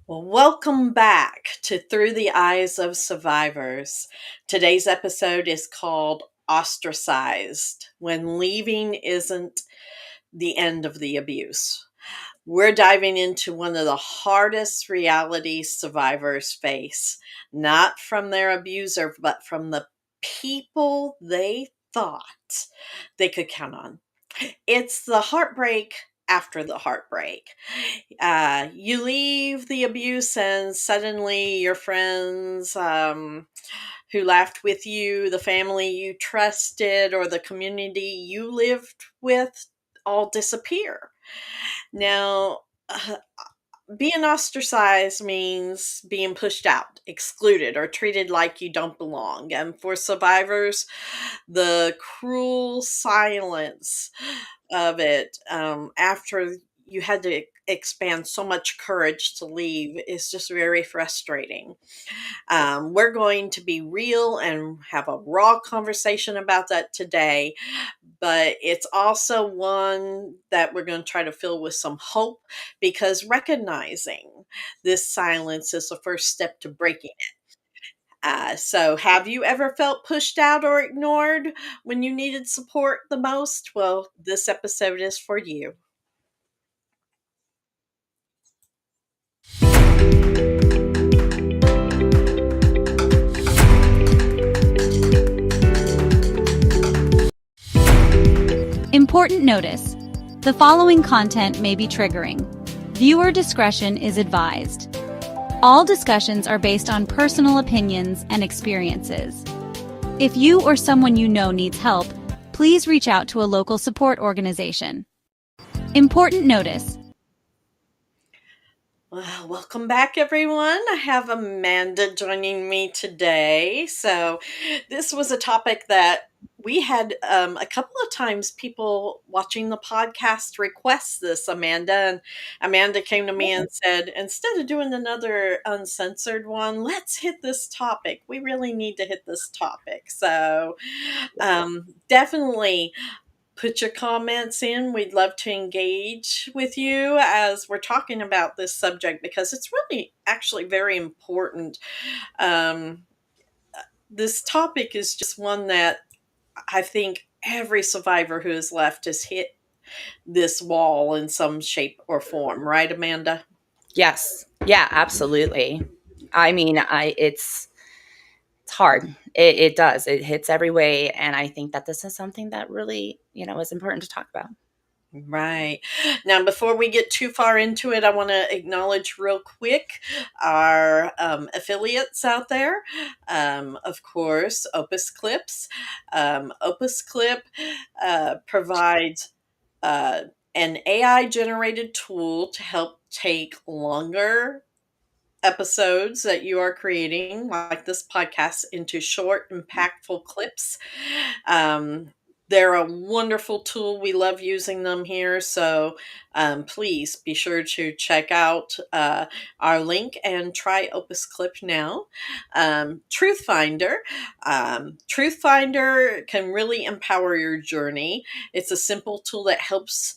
Well, welcome back to Through the Eyes of Survivors. Today's episode is called Ostracized, when leaving isn't the end of the abuse. We're diving into one of the hardest realities survivors face, not from their abuser, but from the people they thought they could count on. It's the heartbreak after the heartbreak. You leave the abuse, and suddenly your friends who laughed with you, the family you trusted, or the community you lived with all disappear. Now, being ostracized means being pushed out, excluded, or treated like you don't belong. And for survivors, the cruel silence of it after you had to expand so much courage to leave is just very frustrating. We're going to be real and have a raw conversation about that today, but it's also one that we're going to try to fill with some hope, because recognizing this silence is the first step to breaking it. So, have you ever felt pushed out or ignored when you needed support the most? Well, this episode is for you. Important notice: the following content may be triggering. Viewer discretion is advised. All discussions are based on personal opinions and experiences. If you or someone you know needs help, please reach out to a local support organization. Important notice: Well, welcome back, everyone. I have Amanda joining me today. So, this was a topic that we had a couple of times people watching the podcast request this, Amanda. And Amanda came to me and said, instead of doing another uncensored one, let's hit this topic. We really need to hit this topic. So, definitely put your comments in. We'd love to engage with you as we're talking about this subject, because it's really actually very important. Um, this topic is just one that I think every survivor who is left has hit this wall in some shape or form, right, Amanda? Yes. Yeah, absolutely. I mean, it's hard. It does. It hits every way, and I think that this is something that really, is important to talk about. Right. Now, before we get too far into it, I want to acknowledge real quick our affiliates out there. Of course, Opus Clips. Opus Clip provides an AI generated tool to help take longer episodes that you are creating, like this podcast, into short, impactful clips. They're a wonderful tool. We love using them here. So please be sure to check out our link and try Opus Clip now. Truth Finder. Truth Finder can really empower your journey. It's a simple tool that helps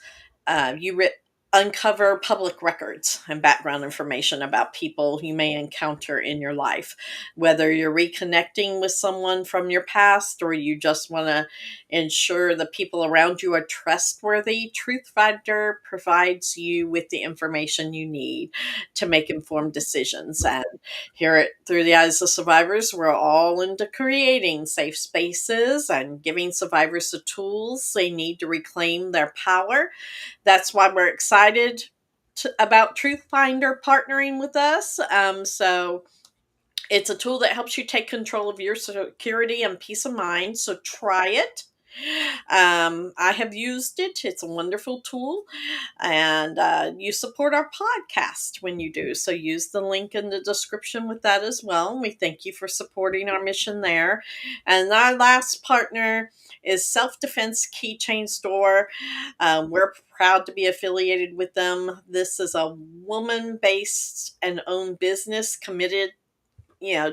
uncover public records and background information about people you may encounter in your life. Whether you're reconnecting with someone from your past or you just want to ensure the people around you are trustworthy, TruthFinder provides you with the information you need to make informed decisions. And here at Through the Eyes of Survivors, we're all into creating safe spaces and giving survivors the tools they need to reclaim their power. That's why we're excited about TruthFinder partnering with us. So it's a tool that helps you take control of your security and peace of mind. So try it. I have used it. It's a wonderful tool. And you support our podcast when you do. So use the link in the description with that as well. And we thank you for supporting our mission there. And our last partner is Self Defense Keychain Store. We're proud to be affiliated with them. This is a woman based and owned business committed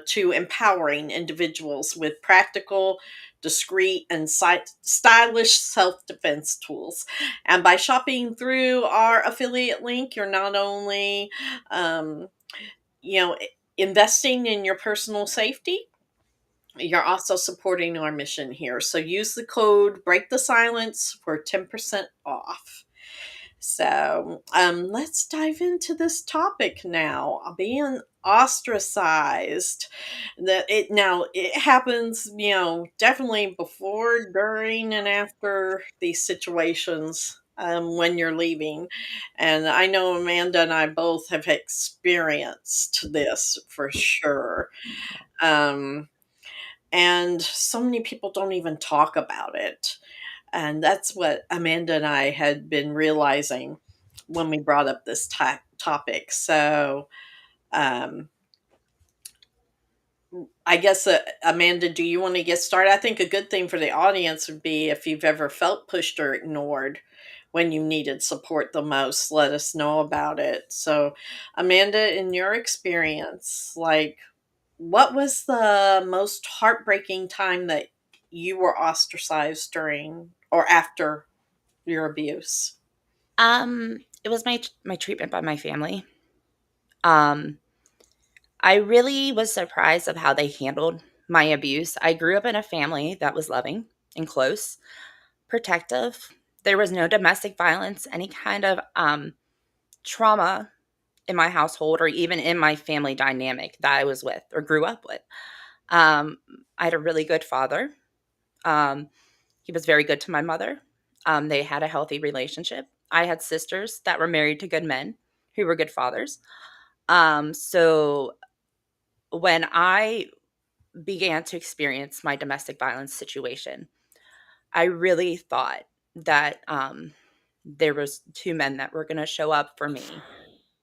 to empowering individuals with practical, discreet, and stylish self defense tools. And by shopping through our affiliate link, you're not only, um, you know, investing in your personal safety, you're also supporting our mission here. So use the code Break the Silence for 10% off. So let's dive into this topic now. Being ostracized. It happens, definitely before, during, and after these situations when you're leaving. And I know Amanda and I both have experienced this for sure. Um, and so many people don't even talk about it. And that's what Amanda and I had been realizing when we brought up this topic. So, um, I guess, Amanda, do you want to get started? I think a good thing for the audience would be if you've ever felt pushed or ignored when you needed support the most, let us know about it. So, Amanda, in your experience, like, what was the most heartbreaking time that you were ostracized during or after your abuse? It was my treatment by my family. Um, I really was surprised of how they handled my abuse. I grew up in a family that was loving and close, protective. There was no domestic violence, any kind of trauma in my household or even in my family dynamic that I was with or grew up with. Um, I had a really good father. Um, he was very good to my mother. They had a healthy relationship. I had sisters that were married to good men who were good fathers. So when I began to experience my domestic violence situation, I really thought that there was two men that were going to show up for me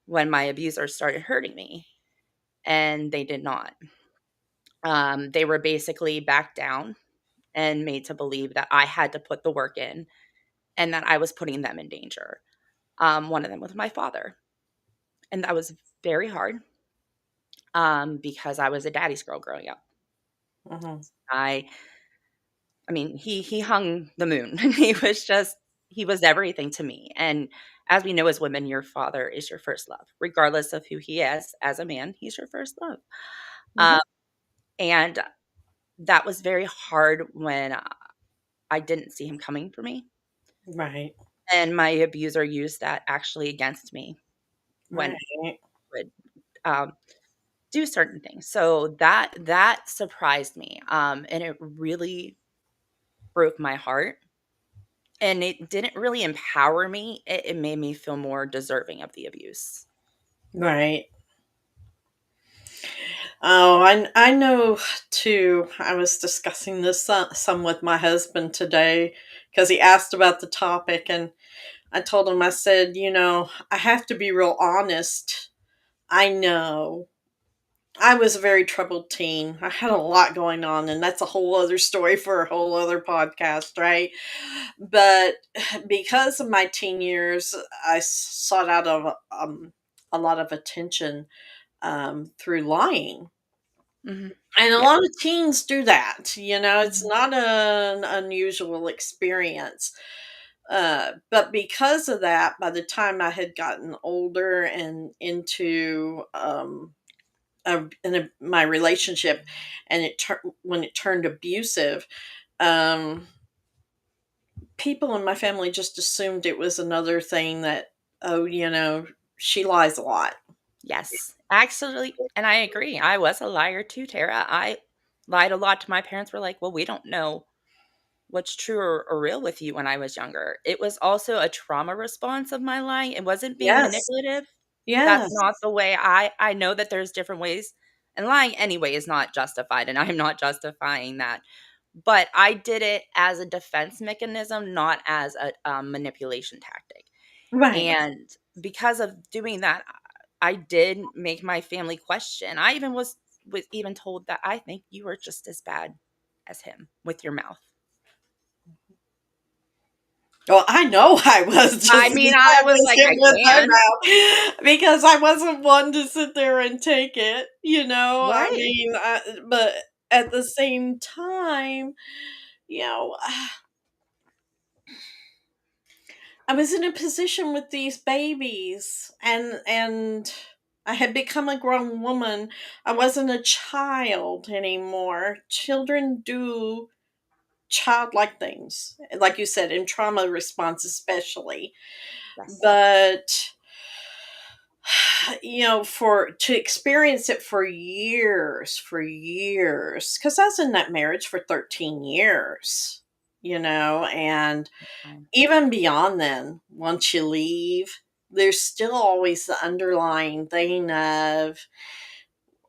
when my abuser started hurting me, and they did not. They were basically backed down and made to believe that I had to put the work in and that I was putting them in danger. One of them was my father, and that was very hard because I was a daddy's girl growing up. Mhm. I I mean, he hung the moon. He was everything to me. And as we know as women, your father is your first love, regardless of who he is as a man. He's your first love. Mhm. Um, and that was very hard when I didn't see him coming for me. Right. And my abuser used that actually against me when Right. he would do certain things. So that surprised me, and it really broke my heart. And it didn't really empower me. It made me feel more deserving of the abuse. Right. Oh, I know too. I was discussing this some with my husband today because he asked about the topic, and I told him, I said, I have to be real honest. I know I was a very troubled teen. I had a lot going on, and that's a whole other story for a whole other podcast, right? But because of my teen years, I sought out a lot of attention through lying. Mhm. And a Yeah. lot of teens do that. It's Mhm. not an unusual experience. But because of that, by the time I had gotten older and into my relationship, and when it turned abusive, um, people in my family just assumed it was another thing that, oh, she lies a lot. Yes. Actually, and I agree. I was a liar too, Tara. I lied a lot to my parents. Were like, "Well, we don't know what's true or real with you," when I was younger. It was also a trauma response of my lying. It wasn't being Yes. manipulative. That's Yes. not the way I know that there's different ways, and lying anyway is not justified, and I'm not justifying that. But I did it as a defense mechanism, not as a manipulation tactic. Right. And because of doing that, I did make my family question. I even was even told that I think you were just as bad as him with your mouth. Well, I know I was just I as mean, I bad was as like, him I with my can't. mouth because I wasn't one to sit there and take it, I Right. mean, but at the same time, you know, I was in a position with these babies, and I had become a grown woman. I wasn't a child anymore. Children do childlike things, like you said, in trauma response especially. Yes. But for to experience it for years, because I was in that marriage for 13 years, and Fine. even beyond then, once you leave, there's still always the underlying thing of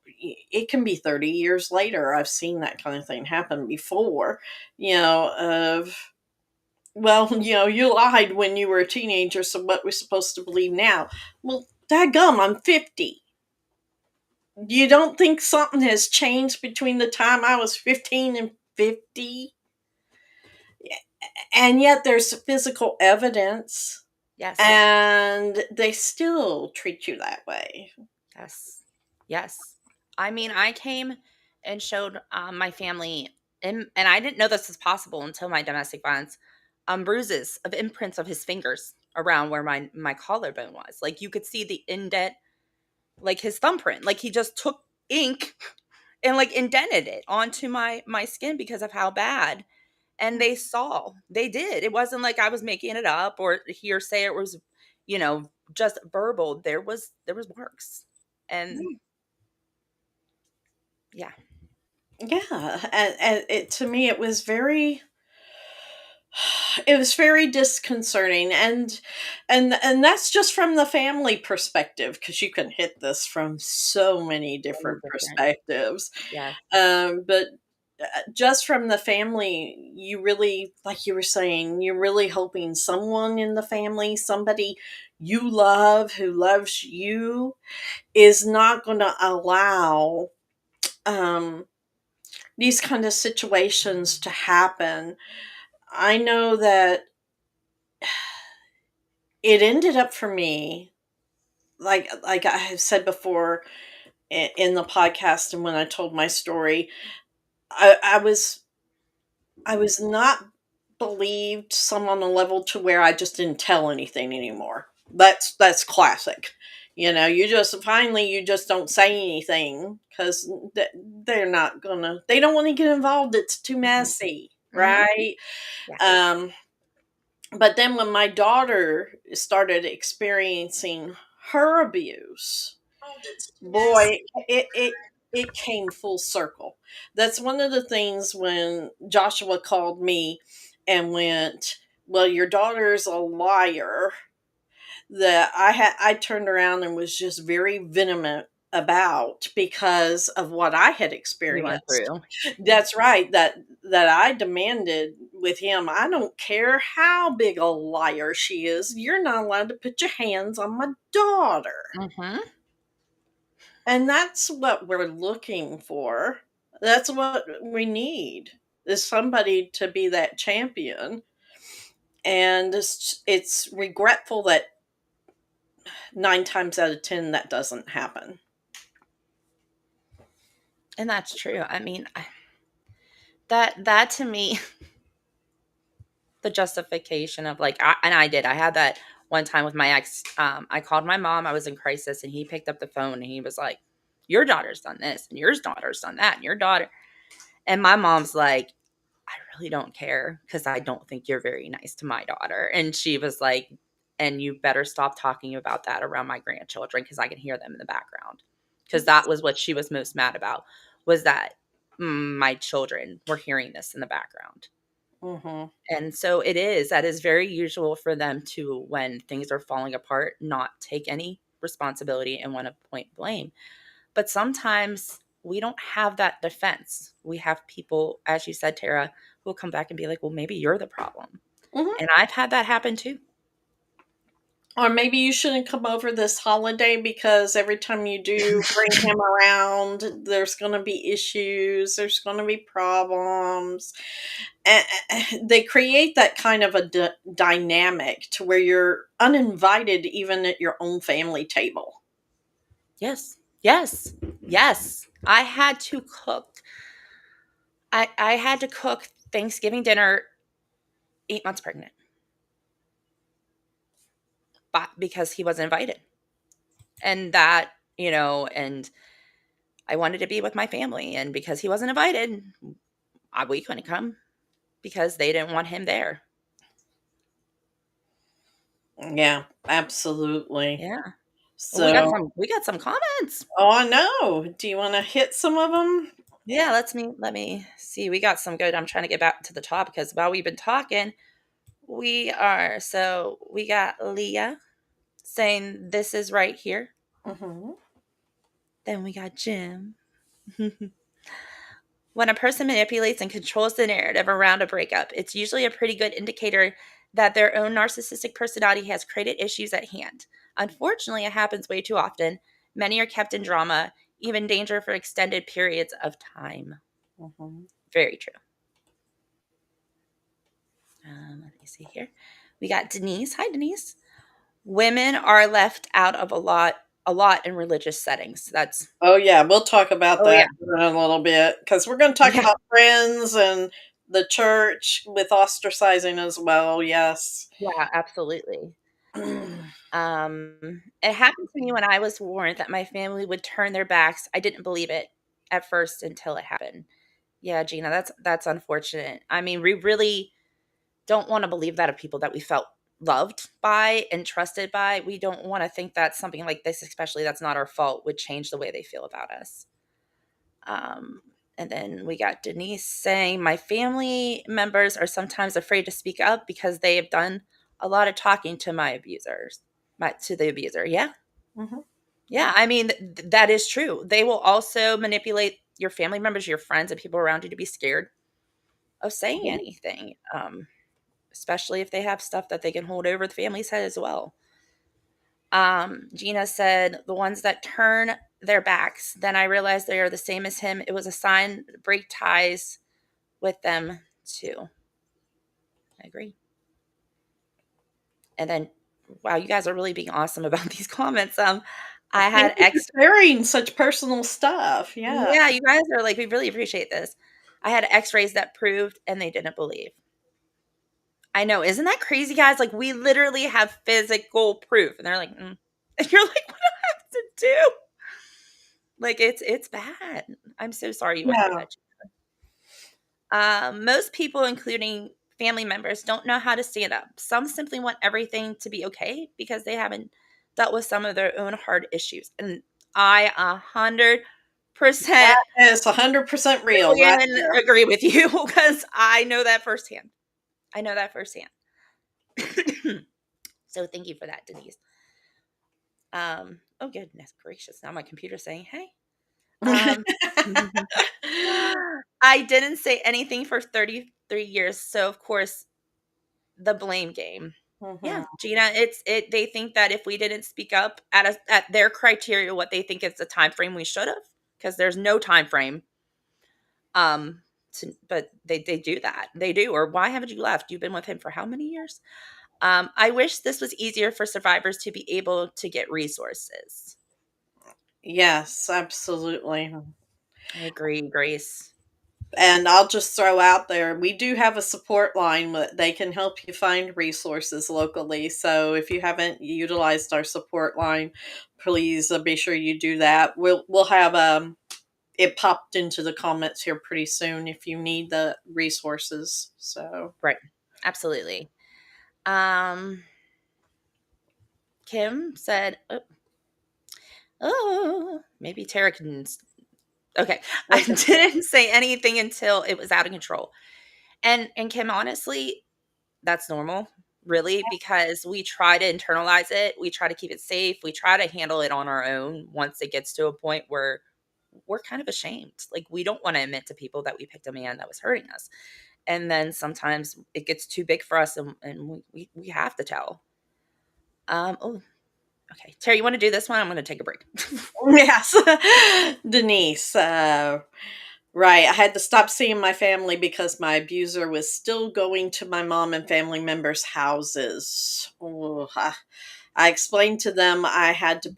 it can be 30 years later. I've seen that kind of thing happen before, of, well, you lied when you were a teenager, so what we're supposed to believe now? Well, dadgum, I'm 50. You don't think something has changed between the time I was 15 and 50? And yet there's physical evidence, Yes. and they still treat you that way. Yes. Yes. I mean, I came and showed my family, and I didn't know this was possible until my domestic violence, bruises of imprints of his fingers around where my collarbone was. Like you could see the indent, like his thumbprint. Like he just took ink and like indented it onto my skin because of how bad. And they did. It wasn't like I was making it up or hearsay. It was, just verbal. There was marks. And yeah. Yeah, and to me it was very disconcerting, and that's just from the family perspective, because you can hit this from so many Totally different different. perspectives. Yes. But just from the family, you really, like you were saying, you're really hoping someone in the family, somebody you love who loves you, is not going to allow um, these kind of situations to happen. I know that it ended up for me, like I have said before in the podcast, and when I told my story, I was not believed some on a level to where I just didn't tell anything anymore. That's classic. You just don't say anything because they don't want to get involved. It's too Mhm. messy, Mhm. right? Yeah. Um, but then when my daughter started experiencing her abuse, boy, it came full circle. That's one of the things when Joshua called me and went, "Well, your daughter's a liar," that I turned around and was just very vehement about, because of what I had You went experienced. through. Yeah. That's right. That I demanded with him. I don't care how big a liar she is. You're not allowed to put your hands on my daughter. Mhm. And that's what we're looking for. That's what we need, is somebody to be that champion. And it's regretful that 9 times out of 10 that doesn't happen. And that's true. I mean, that to me, the justification of like, and I did. I had that one time with my ex. I called my mom. I was in crisis, and he picked up the phone and he was like, "Your daughter's done this, and your daughter's done that, and your daughter." And my mom's like, "I really don't care because I don't think you're very nice to my daughter." And she was like, "And you better stop talking about that around my grandchildren because I can hear them in the background." Because that was what she was most mad about, was that my children were hearing this in the background. Mm-hmm. And so that is very usual for them to, when things are falling apart, not take any responsibility and want to point blame. But sometimes we don't have that defense. We have people, as you said, Tara, who will come back and be like, well, maybe you're the problem. Mm-hmm. And I've had that happen too. Or maybe you shouldn't come over this holiday because every time you do bring him around, there's going to be issues, there's going to be problems. And they create that kind of a dynamic to where you're uninvited even at your own family table. Yes. Yes. Yes. I had to cook Thanksgiving dinner 8 months pregnant, but because he wasn't invited. And that, and I wanted to be with my family. And because he wasn't invited, we couldn't come because they didn't want him there. Yeah, absolutely. Yeah. Well, So, we got some comments. oh, I know. Do you want to hit some of them? Yeah, let me see. We got some good. I'm trying to get back to the top because while we've been talking, we got Leah saying this is right here. Mm-hmm. Then we got Jim. When a person manipulates and controls the narrative around a breakup, it's usually a pretty good indicator that their own narcissistic personality has created issues at hand. Unfortunately, it happens way too often. Many are kept in drama, even danger for extended periods of time. Mm-hmm. Very true. Let me see here. We got Denise. Hi, Denise. Women are left out of a lot in religious settings. That's Oh, yeah, we'll talk about oh yeah, that in a little bit because we're going to talk yeah, about friends and the church with ostracizing as well. Yes. yeah, absolutely. It happened to me when I was warned that my family would turn their backs. I didn't believe it at first until it happened. Yeah, Gina, that's unfortunate. I mean, we really don't want to believe that of people that we felt loved by and trusted by. We don't want to think that something like this, especially that's not our fault, would change the way they feel about us. Um, and then we got Denise saying, my family members are sometimes afraid to speak up because they have done a lot of talking to to the abuser. Yeah. Mm-hmm. Yeah. I mean, that is true. They will also manipulate your family members, your friends, and people around you to be scared of saying anything, especially if they have stuff that they can hold over the family's head as well. Gina said, the ones that turn their backs, then I realized they are the same as him. It was a sign to break ties with them too. I agree. And then, wow, you guys are really being awesome about these comments. I Thank had you for sharing such personal stuff. Yeah. yeah, you guys are like, we really appreciate this. I had x-rays that proved and they didn't believe. I know. Isn't that crazy, guys? Like, we literally have physical proof. And they're like, mm. And you're like, what do I have to do? Like, it's bad. I'm so sorry you went through Yeah. that. Most people, including family members, don't know how to stand up. Some simply want everything to be okay because they haven't dealt with some of their own hard issues. And I 100% It's 100% real right million there. agree with you because I know that firsthand. I know that firsthand. So thank you for that, Denise. Oh goodness gracious. Now my computer's saying, hey. Um, I didn't say anything for 33 years. So of course the blame game. Yeah, Mhm. Gina, they think that if we didn't speak up at their criteria, what they think is the time frame we should have, because there's no time frame. But they do that. They do. Or why haven't you left? You've been with him for how many years? I wish this was easier for survivors to be able to get resources. Yes, absolutely. I agree, Grace. And I'll just throw out there, we do have a support line that they can help you find resources locally. So if you haven't utilized our support line, please be sure you do that. We'll have it popped into the comments here pretty soon if you need the resources. So Right. Absolutely. Um, Kim said, oh, maybe Tara can. Okay. I okay. didn't say anything until it was out of control. And Kim, honestly, that's normal, really, because we try to internalize it. We try to keep it safe. We try to handle it on our own once it gets to a point where we're kind of ashamed. Like, we don't want to admit to people that we picked a man that was hurting us. And then sometimes it gets too big for us, and we have to tell. Oh, okay. Terry, you want to do this one? I'm going to take a break. Yes. Denise, right. I had to stop seeing my family because my abuser was still going to my mom and family members' houses. Oh, I explained to them I had to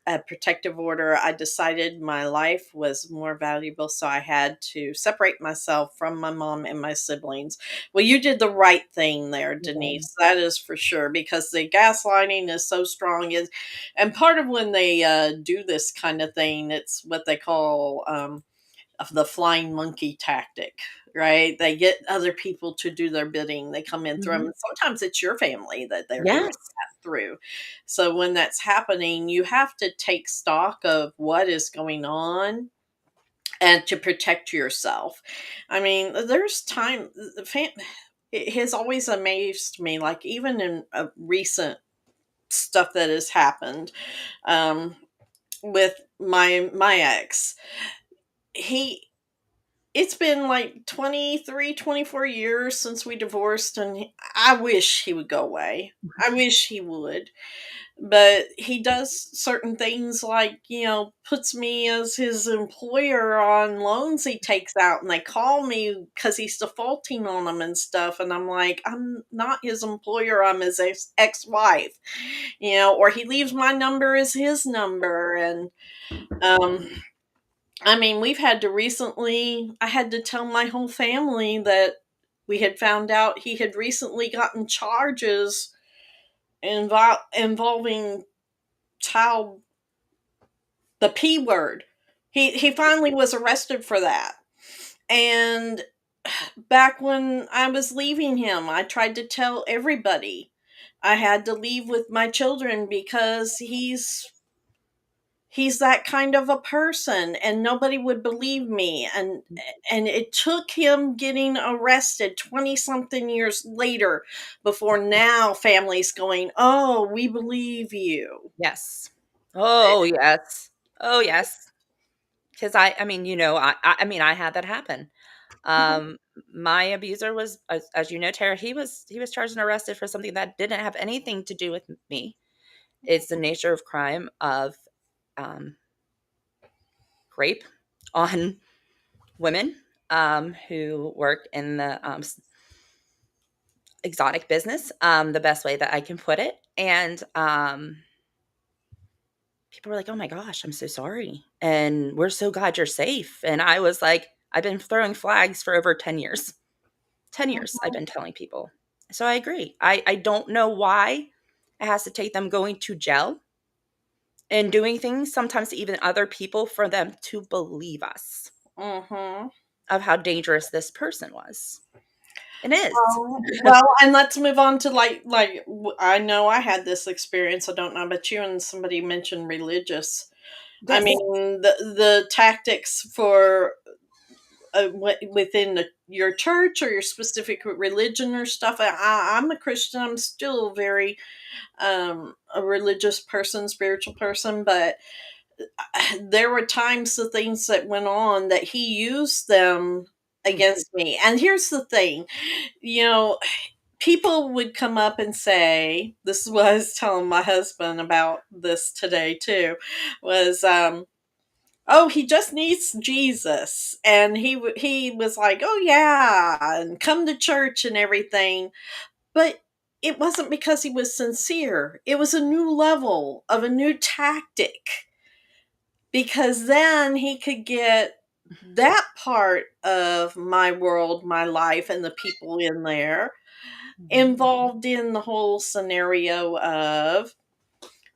a protective order. I decided my life was more valuable, so I had to separate myself from my mom and my siblings. Well, you did the right thing there, Mhm. Denise. That is for sure, because the gaslighting is so strong. Is and part of when they do this kind of thing, it's what they call of the flying monkey tactic, right? They get other people to do their bidding. They come in through them. Mhm. Sometimes it's your family that they're doing Yes. that through. So when that's happening, you have to take stock of what is going on and to protect yourself. I mean, there's time. It has always amazed me, like even in recent stuff that has happened um, with my ex. He It's been like 23, 24 years since we divorced, and I wish he would go away. I wish he would. But he does certain things like, puts me as his employer on loans he takes out, and they call me because he's defaulting on them and stuff. And I'm like, I'm not his employer, I'm his ex-wife, or he leaves my number as his number. And, um, I mean, I had to tell my whole family that we had found out he had recently gotten charges involving child, the P word. He finally was arrested for that. And back when I was leaving him, I tried to tell everybody I had to leave with my children because he's that kind of a person, and nobody would believe me. And it took him getting arrested 20 something years later before now families going, oh, we believe you. Yes. Oh, yes. Oh, yes. Because I mean, I mean, I had that happen. Um, my abuser was, as you know, Tara, he was charged and arrested for something that didn't have anything to do with me. It's the nature of crime of um, rape on women who work in the exotic business, the best way that I can put it. And people were like, "Oh my gosh, I'm so sorry. And we're so glad you're safe." And I was like, I've been throwing flags for over 10 years. 10 years I've been telling people. So I agree. I don't know why it has to take them going to jail and doing things, sometimes to even other people, for them to believe us Mm-hmm. of how dangerous this person was. It is. Well, and let's move on to I know I had this experience. I don't know about you. And somebody mentioned religious. I Yes. mean, the tactics for within your church or your specific religion or stuff. I'm a Christian. I'm still very a religious person, spiritual person, but there were times the things that went on that he used them Mm. against me. And here's the thing, you know. people would come up and say, this is what I was telling my husband about this today too, was, oh, he just needs Jesus. And he was like, oh yeah, and come to church and everything. But it wasn't because he was sincere. It was a new level of a new tactic, because then he could get that part of my world, my life, and the people in there Mhm. involved in the whole scenario of,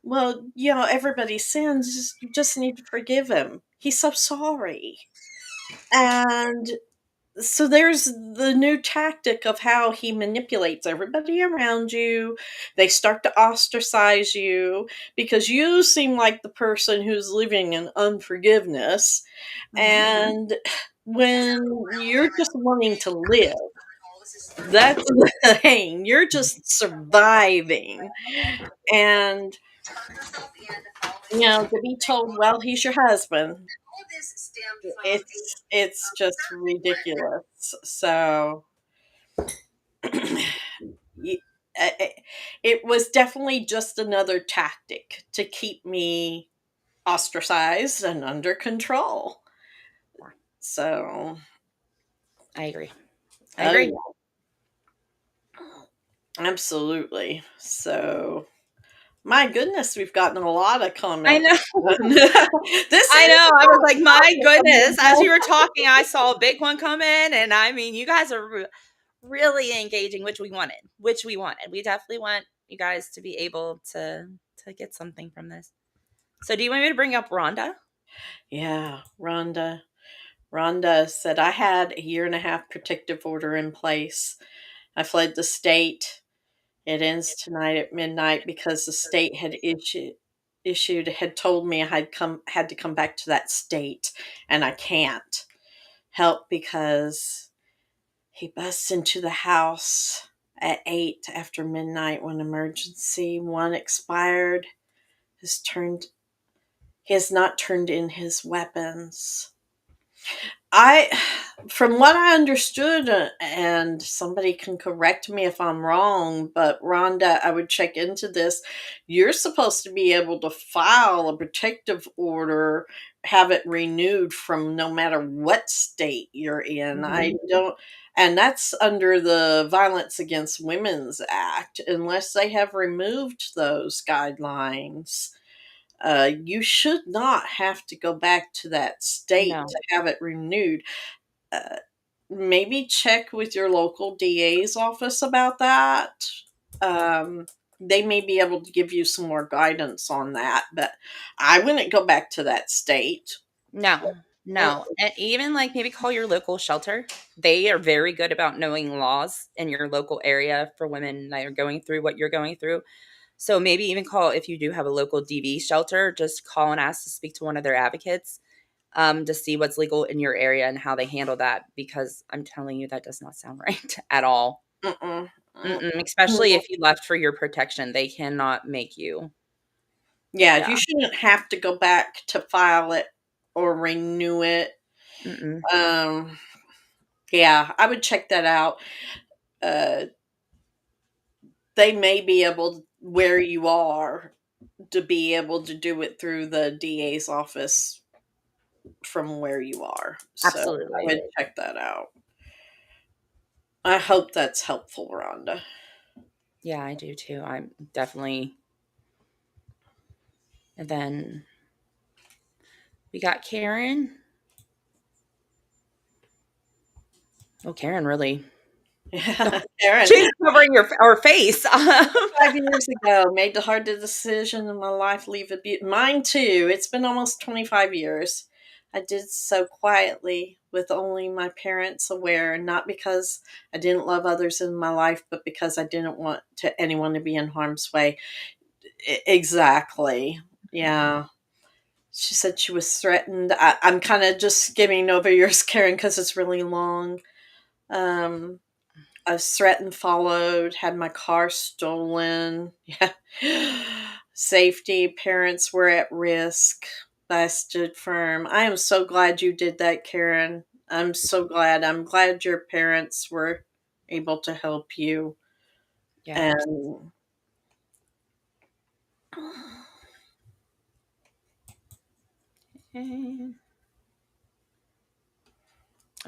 well, everybody sins, you just need to forgive him. He's so sorry. And so there's the new tactic of how he manipulates everybody around you. They start to ostracize you because you seem like the person who's living in unforgiveness. Mhm. And when you're just wanting to live, that's the thing. You're just surviving. And, to be told, well, he's your husband, it's just ridiculous. So y- it was definitely just another tactic to keep me ostracized and under control. So, I agree. I oh agree. yeah, absolutely. So, my goodness, we've gotten a lot of I comments. know. This I is know. I was like, my goodness. As a you were talking, I saw a big one come in, and I mean, you guys are really engaging, which we wanted. Which we wanted. We definitely want you guys to be able to get something from this. So, do you want me to bring up Rhonda? yeah, Rhonda. Rhonda said, I had a year and a half protective order in place. I fled the state. It ends tonight at midnight because the state had told me I had to come back to that state, and I can't help because he busts into the house at 8 after midnight when emergency one expired. Has turned He has not turned in his weapons. I From what I understood, and somebody can correct me if I'm wrong, but Rhonda, I would check into this. You're supposed to be able to file a protective order, have it renewed from no matter what state you're in. I Mhm. don't, and that's under the Violence Against Women's Act, unless they have removed those guidelines. You should not have to go back to that state No, to have it renewed. uh, Maybe check with your local DA's office about that. Um, they may be able to give you some more guidance on that, but I wouldn't go back to that state. no, no. And even like maybe call your local shelter. They are very good about knowing laws in your local area for women that are going through what you're going through. So maybe even call if you do have a local DV shelter, just call and ask to speak to one of their advocates to see what's legal in your area and how they handle that. Because I'm telling you, that does not sound right at all. Mm-mm, Especially mm-mm. if you left for your protection, they cannot make you. Yeah, Yeah. you shouldn't have to go back to file it or renew it. Mm-mm. Um, yeah, I would check that out. Uh, they may be able, where you are, to be able to do it through the DA's office from where you are. So I Absolutely. would check that out. I hope that's helpful, Rhonda. Yeah, I do too. I'm definitely. And then we got Karen. Oh, Karen, really. Yeah, Karen. She's covering your our face. 5 years ago, made the hard decision in my life, leave abuse. Mine too. It's been almost 25 years. I did so quietly with only my parents aware, not because I didn't love others in my life, but because I didn't want anyone to be in harm's way. Exactly. Yeah. She said she was threatened. I'm kind of just skimming over yours, Karen, because it's really long. Um, I was threatened, followed, had my car stolen. Yeah. Safety, parents were at risk, but I stood firm. I am so glad you did that, Karen. I'm so glad. I'm glad your parents were able to help you. Yeah. And And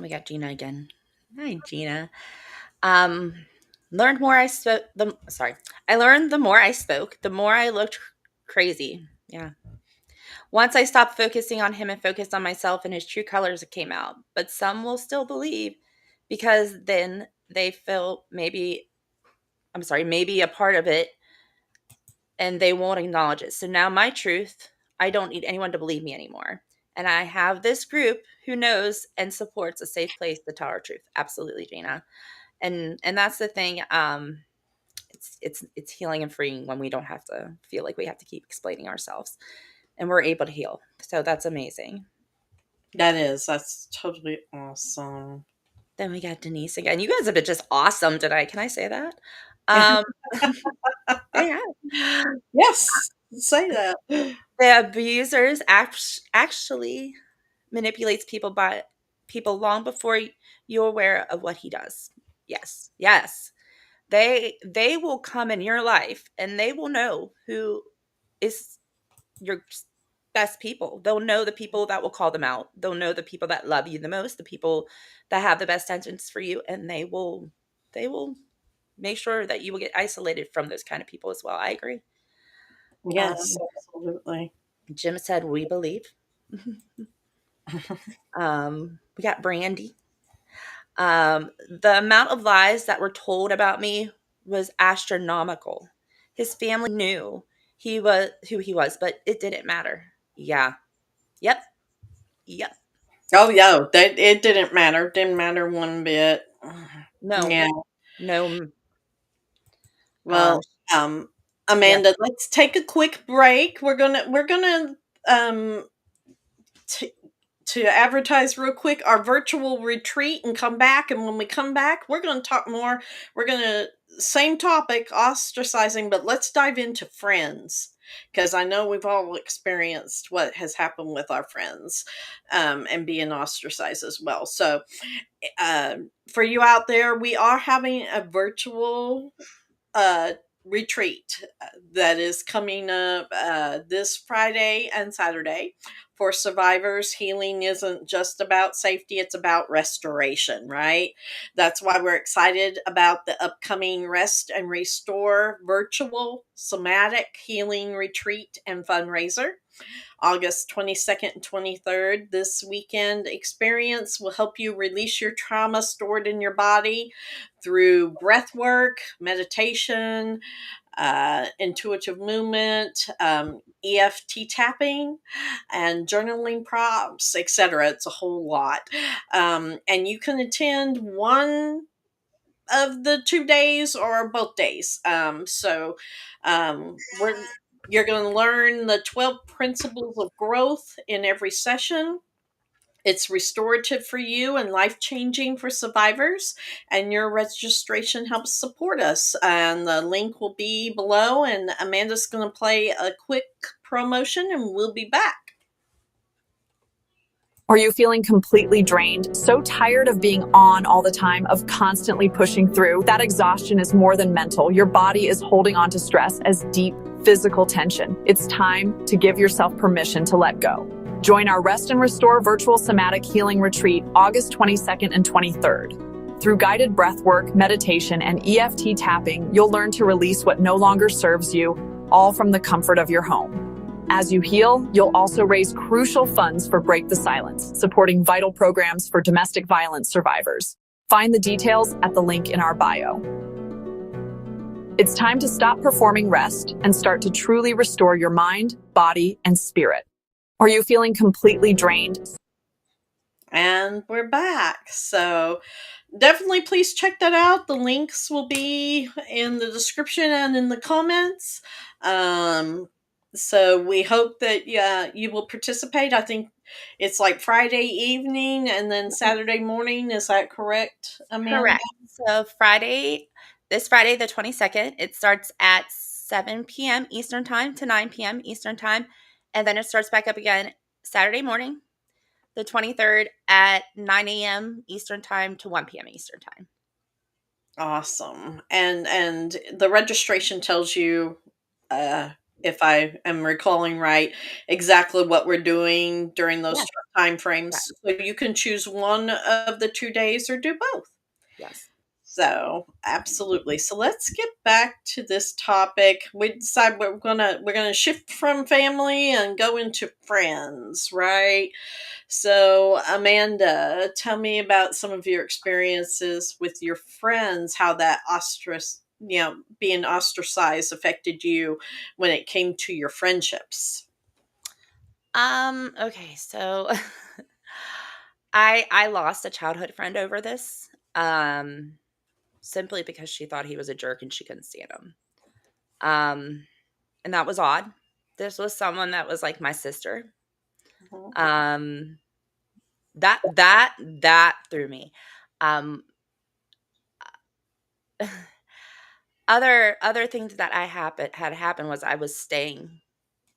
we got Gina again. Hi, Gina. Um, learned more I spoke. I learned the more I spoke, the more I looked crazy. Yeah. Once I stopped focusing on him and focused on myself and his true colors came out. But some will still believe because then they feel maybe a part of it and they won't acknowledge it. So now my truth, I don't need anyone to believe me anymore. And I have this group who knows and supports a safe place to tell our truth. Absolutely, Gina. And that's the thing. It's healing and freeing when we don't have to feel like we have to keep explaining ourselves and we're able to heal. So that's amazing. that's totally awesome. Then we got Denise again. You guys have been just awesome today. Can I say that? Um, yeah. Yes, say that. The abusers actually manipulates people long before you're aware of what he does. Yes, yes. They will come in your life and they will know who is your best people. They'll know the people that will call them out. They'll know the people that love you the most, the people that have the best intentions for you, and they will make sure that you will get isolated from those kind of people as well. I agree. Yes, Um, absolutely. Jim said, "We believe." We got Brandy. The amount of lies that were told about me was astronomical. His family knew he was who he was, but it didn't matter. Yeah. Yep. Yep. Oh yeah, that it didn't matter. Didn't matter one bit. No. Yeah. No. Um. Well, Yeah. Amanda, let's take a quick break. We're gonna um t- to advertise real quick our virtual retreat and come back. And when we come back, we're going to talk more. We're going to, same topic, ostracizing, but let's dive into friends. Because I know we've all experienced what has happened with our friends, and being ostracized as well. So, uh, for you out there, we are having a virtual uh, retreat that is coming up this Friday and Saturday for survivors. Healing isn't just about safety, it's about restoration, right? That's why we're excited about the upcoming Rest and Restore virtual somatic healing retreat and fundraiser. August 22nd and 23rd. This weekend experience will help you release your trauma stored in your body through breath work, meditation, intuitive movement, EFT tapping, and journaling prompts, etc. It's a whole lot. And you can attend one of the 2 days or both days. We're you're going to learn the 12 principles of growth in every session. It's restorative for you and life changing for survivors. And your registration helps support us. And the link will be below. And Amanda's going to play a quick promotion, and we'll be back. Are you feeling completely drained? So tired of being on all the time, of constantly pushing through? That exhaustion is more than mental. Your body is holding on to stress as deep physical tension. It's time to give yourself permission to let go. Join our Rest and Restore virtual somatic healing retreat August 22nd and 23rd. Through guided breathwork, meditation, and EFT tapping, you'll learn to release what no longer serves you, all from the comfort of your home. As you heal, you'll also raise crucial funds for Break the Silence, supporting vital programs for domestic violence survivors. Find the details at the link in our bio. It's time to stop performing rest and start to truly restore your mind, body, and spirit. Are you feeling completely drained? And we're back. So definitely please check that out. The links will be in the description and in the comments. So we hope that you will participate. I think it's like Friday evening and then Saturday morning. Is that correct, Amanda? Correct. So this Friday, the 22nd, it starts at 7 p.m. Eastern Time to 9 p.m. Eastern Time. And then it starts back up again Saturday morning, the 23rd, at 9 a.m. Eastern Time to 1 p.m. Eastern Time. Awesome. And the registration tells you, uh, if I am recalling right, exactly what we're doing during those Yeah, time yeah, frames. So you can choose one of the 2 days or do both. yes. So, absolutely. So let's get back to this topic. We decide we're gonna shift from family and go into friends, right? So, Amanda, tell me about some of your experiences with your friends, how that being ostracized affected you when it came to your friendships. Okay, so I lost a childhood friend over this. Simply because she thought he was a jerk and she couldn't stand him. Um, and that was odd. This was someone that was like my sister. Mhm. Um, that threw me. Um, other things that I happened had happened was I was staying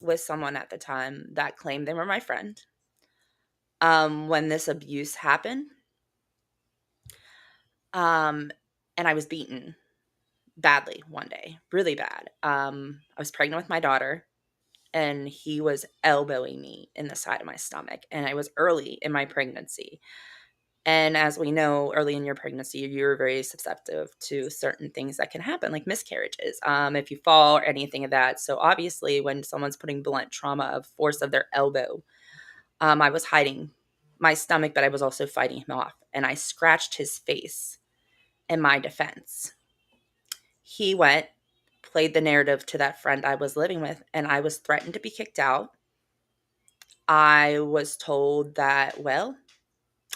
with someone at the time that claimed they were my friend. When this abuse happened, um, and I was beaten badly one day, really bad. I was pregnant with my daughter, and he was elbowing me in the side of my stomach, and I was early in my pregnancy. And as we know, early in your pregnancy, you're very susceptible to certain things that can happen, like miscarriages, if you fall or anything of that. So obviously, when someone's putting blunt trauma of force of their elbow, I was hiding my stomach, but I was also fighting him off, and I scratched his face in my defense. He went, played the narrative to that friend I was living with, and I was threatened to be kicked out. I was told that, well,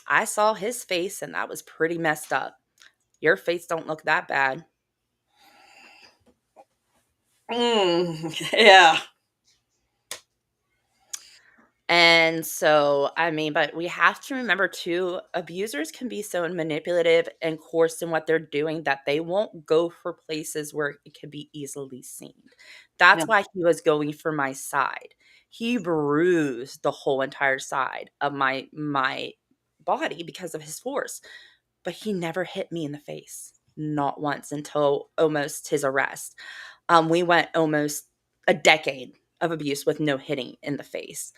I saw his face and that was pretty messed up. Your face don't look that bad. Yeah. And so, I mean, but we have to remember too, abusers can be so manipulative and coarse in what they're doing that they won't go for places where it can be easily seen. Yeah. That's why he was going for my side. He bruised the whole entire side of my body because of his force, but he never hit me in the face. Not once until almost his arrest. We went almost a decade of abuse with no hitting in the face.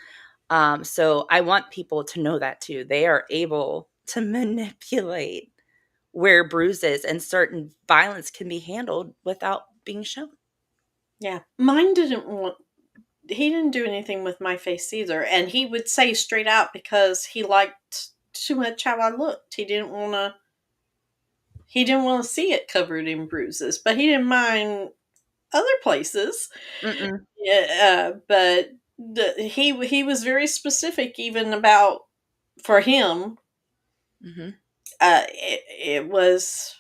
So I want people to know that too. They are able to manipulate where bruises and certain violence can be handled without being shown. Yeah. Mine didn't want he didn't do anything with my face either, and he would say straight out because he liked too much how I looked. He didn't want to see it covered in bruises, but he didn't mind other places. Mm-mm. Yeah, but he was very specific, even about for him. Hmm. It was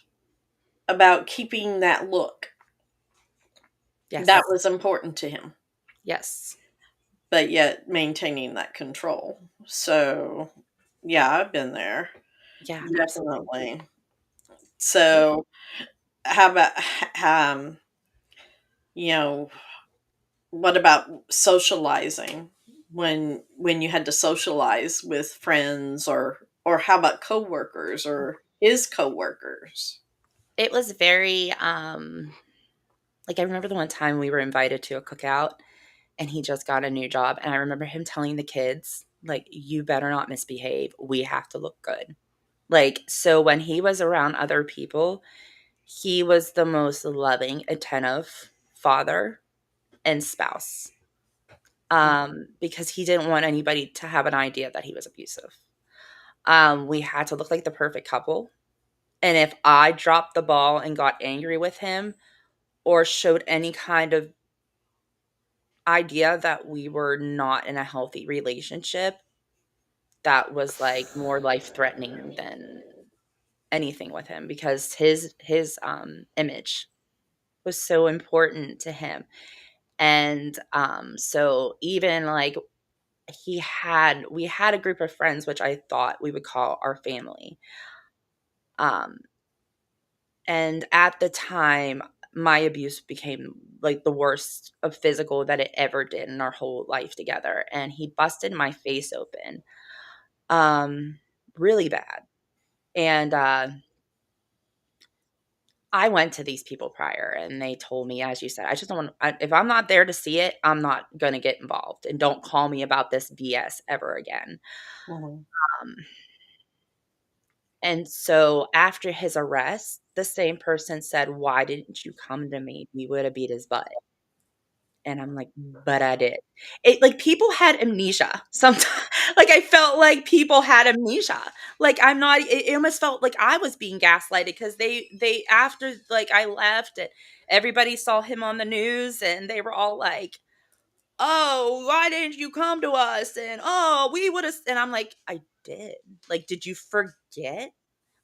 about keeping that look. That Yes. was important to him, Yes. but yet maintaining that control. So, yeah, I've been there. Yeah, absolutely. Definitely. So, how about um, you know, what about socializing when you had to socialize with friends or how about coworkers or his coworkers? It was very like I remember the one time we were invited to a cookout and he just got a new job and I remember him telling the kids like you better not misbehave. We have to look good. Like so when he was around other people, he was the most loving, attentive father and spouse, because he didn't want anybody to have an idea that he was abusive. We had to look like the perfect couple. And if I dropped the ball and got angry with him or showed any kind of idea that we were not in a healthy relationship, that was like more life threatening than anything with him because his image was so important to him. And so even like we had a group of friends which I thought we would call our family. Um and at the time my abuse became like the worst of physical that it ever did in our whole life together, and he busted my face open really bad. And I went to these people prior and they told me, as you said, I just don't want, if I'm not there to see it, I'm not going to get involved, and don't call me about this BS ever again. Mhm. Um, and so after his arrest, the same person said, "Why didn't you come to me? We would have beat his butt." And I'm like, "But I did." It like people had amnesia sometimes. Like I felt like people had amnesia. Like I'm not. It almost felt like I was being gaslighted because they after like I left and everybody saw him on the news and they were all like, "Oh, why didn't you come to us?" And "Oh, we would have." And I'm like, "I did." Like, did you forget?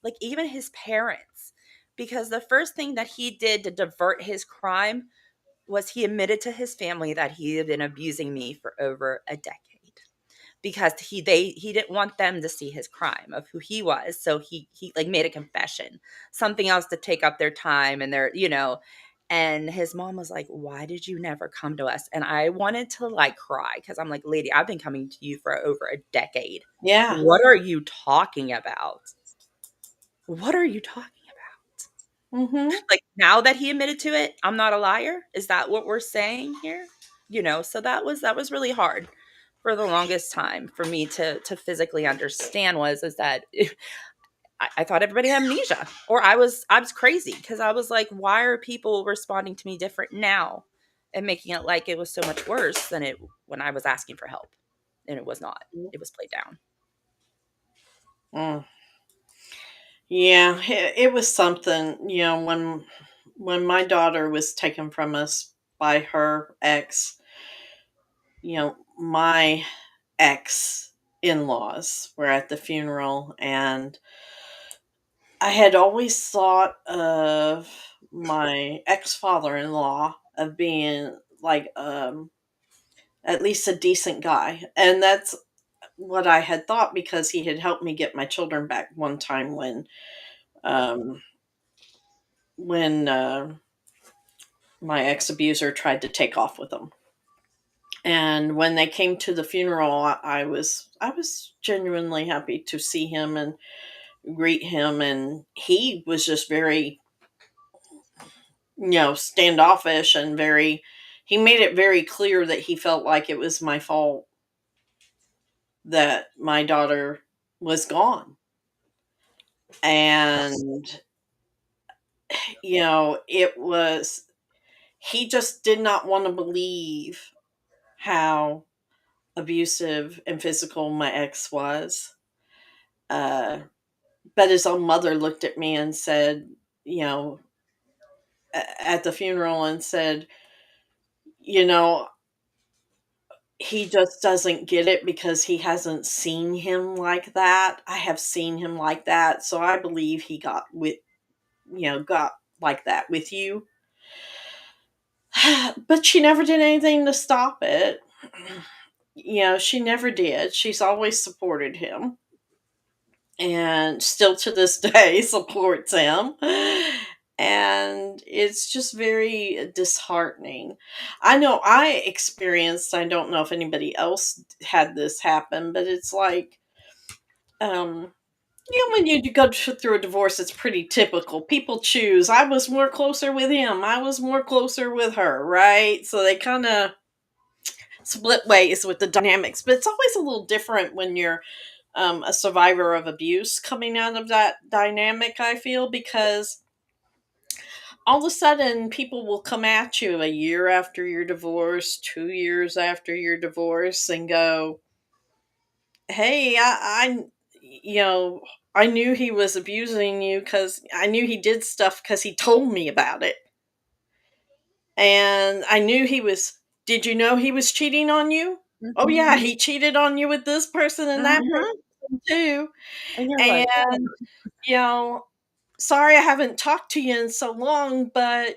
Like even his parents, because the first thing that he did to divert his crime was he admitted to his family that he had been abusing me for over a decade because he didn't want them to see his crime of who he was, so he like made a confession, something else to take up their time and their, and his mom was like, "Why did you never come to us?" And I wanted to like cry because I'm like, "Lady, I've been coming to you for over a decade. Yeah. What are you talking about? What are you talking about?" Mhm. Like, now that he admitted to it, I'm not a liar? Is that what we're saying here? So that was really hard for the longest time for me to physically understand was is that I thought everybody had amnesia, or I was crazy because I was like, why are people responding to me different now and making it like it was so much worse than it when I was asking for help, and it was not. It was played down. Mm. Yeah, it was something, when my daughter was taken from us by her ex, my ex in-laws were at the funeral, and I had always thought of my ex father-in-law of being like at least a decent guy. And that's what I had thought because he had helped me get my children back one time um when my ex abuser tried to take off with them. And when they came to the funeral, I was genuinely happy to see him and greet him, and he was just very, standoffish and very. He made it very clear that he felt like it was my fault that my daughter was gone, and it was. He just did not want to believe how abusive and physical my ex was. Uh, but his own mother looked at me and said, you know, at the funeral and said, you know, he just doesn't get it because he hasn't seen him like that. I have seen him like that. So I believe he got like that with you. But she never did anything to stop it. She never did. She's always supported him and still to this day supports him. And it's just very disheartening. I know I experienced, I don't know if anybody else had this happen, but it's like, um, when you go through a divorce, it's pretty typical. People choose. I was more closer with him. I was more closer with her, right? So they kind of split ways with the dynamics. But it's always a little different when you're a survivor of abuse coming out of that dynamic, I feel, because all of a sudden people will come at you a year after your divorce, 2 years after your divorce, and go, hey, you know, I knew he was abusing you because I knew he did stuff because he told me about it. And I knew did you know he was cheating on you? Oh, yeah, Mhm. he cheated on you with this person and that Mhm. person too. And you're like, "Oh, And, you know, sorry I haven't talked to you in so long, but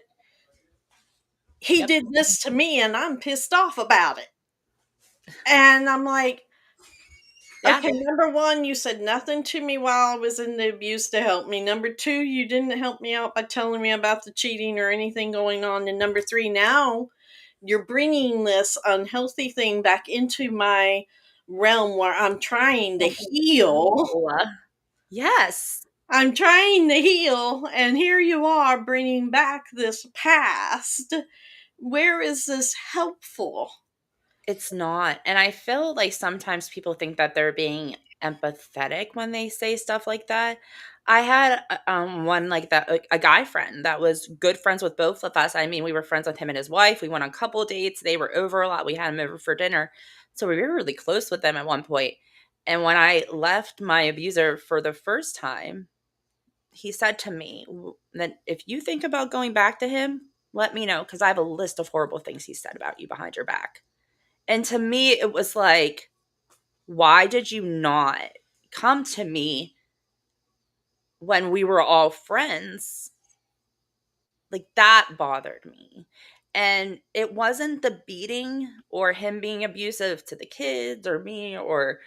he yep, did this to me and I'm pissed off about it." And I'm like, yeah, okay, number one, you said nothing to me while I was in the abuse to help me. Number two, you didn't help me out by telling me about the cheating or anything going on. And number three, now you're bringing this unhealthy thing back into my realm where I'm trying to heal. no." Yes. I'm trying to heal, and here you are bringing back this past. Where is this helpful? It's not, and I feel like sometimes people think that they're being empathetic when they say stuff like that. I had, one like that, a guy friend that was good friends with both of us. I mean, we were friends with him and his wife. We went on couple dates. They were over a lot. We had him over for dinner. So we were really close with them at one point. And when I left my abuser for the first time, he said to me that if you think about going back to him, let me know because I have a list of horrible things he said about you behind your back. And to me, it was like, why did you not come to me when we were all friends? Like, that bothered me. And it wasn't the beating or him being abusive to the kids or me or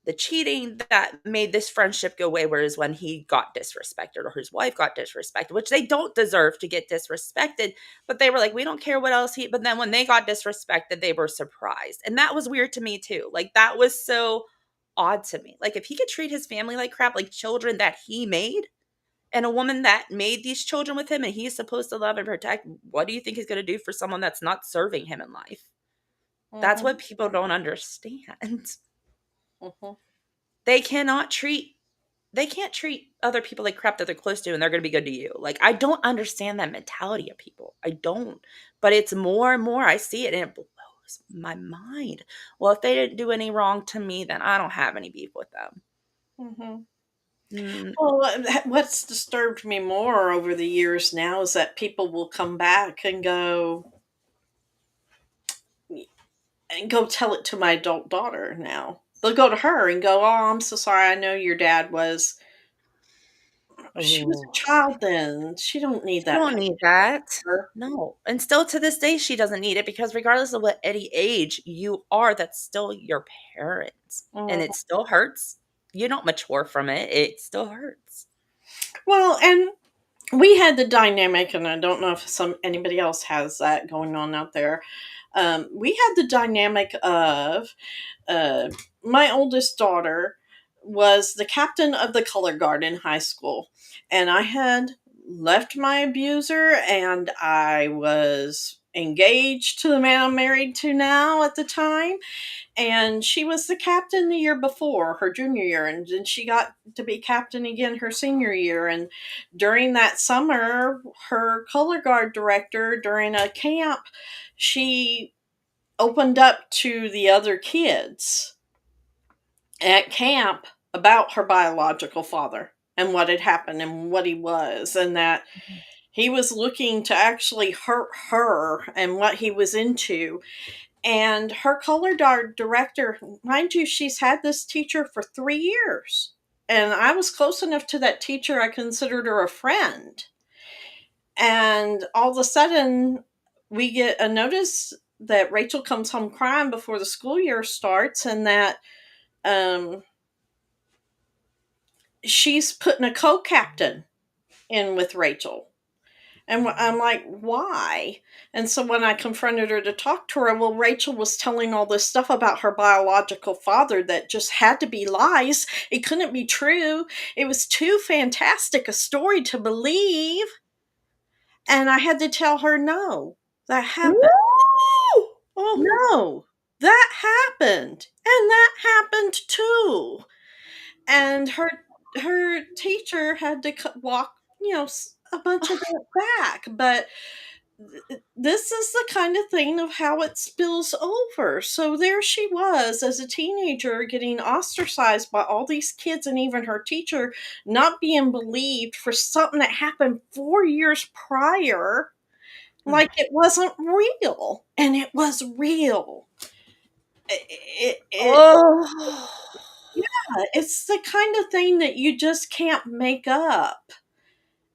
the cheating that made this friendship go away, whereas when he got disrespected or his wife got disrespected, which they don't deserve to get disrespected, but they were like, we don't care what else but then when they got disrespected, they were surprised. And that was weird to me too. Like, that was so odd to me. Like, if he could treat his family like crap, like children that he made, and a woman that made these children with him and he's supposed to love and protect, what do you think he's going to do for someone that's not serving him in life? That's Mm-hmm, what people don't understand. mm-hmm, They cannot treat they can't treat other people like crap that they're close to and they're going to be good to you. Like, I don't understand that mentality of people. I don't. But it's more and more I see it and it blows my mind. Well, if they didn't do any wrong to me, then I don't have any beef with them. mm-hmm. Mm, Well, what's disturbed me more over the years now is that people will come back and go tell it to my adult daughter now. They'll go to her and go, "Oh, I'm so sorry. I know your dad was she was a oh, child then. She don't need you that don't need that. paper." No. And still to this day, she doesn't need it because regardless of what any age you are, that's still your parents. And Mm. it still hurts. You don't mature from it. It still hurts. Well, and we had the dynamic, and I don't know if anybody else has that going on out there. We had the dynamic of uh, my oldest daughter was the captain of the color guard in high school, and I had left my abuser, and I was engaged to the man I'm married to now at the time, and she was the captain the year before her junior year, and then she got to be captain again her senior year. And during that summer, her color guard director during a camp, she opened up to the other kids at camp about her biological father and what had happened and what he was, and that he was looking to actually hurt her and what he was into. And her color guard director, mind you, she's had this teacher for 3 years. And I was close enough to that teacher, I considered her a friend. And all of a sudden, we get a notice that Rachel comes home crying before the school year starts, and that um, she's putting a co captain in with Rachel. And I'm like, why? And so when I confronted her to talk to her, well, Rachel was telling all this stuff about her biological father that just had to be lies. It couldn't be true. It was too fantastic a story to believe. And I had to tell her, no, that happened. Woo! Oh. No, that happened. And that happened too. And her teacher had to walk, a bunch of that back. But this is the kind of thing of how it spills over. So there she was as a teenager getting ostracized by all these kids and even her teacher, not being believed for something that happened 4 years prior, like it wasn't real. And it was real. Oh. Yeah, it's the kind of thing that you just can't make up.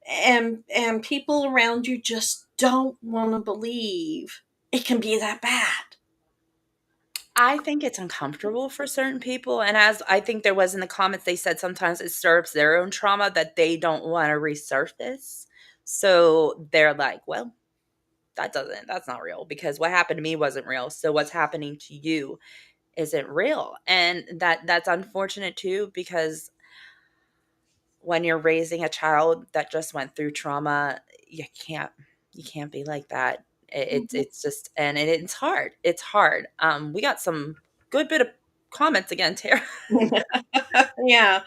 And people around you just don't want to believe it can be that bad. I think it's uncomfortable for certain people, and as I think there was in the comments, they said sometimes it stirs their own trauma that they don't wanna resurface. So, they're like, "Well, that's not real because what happened to me wasn't real, so what's happening to you isn't real." And that's unfortunate too because when you're raising a child that just went through trauma, you can't be like that. It's just, and it's hard. It's hard. We got some good bit of comments again, Tara. Yeah.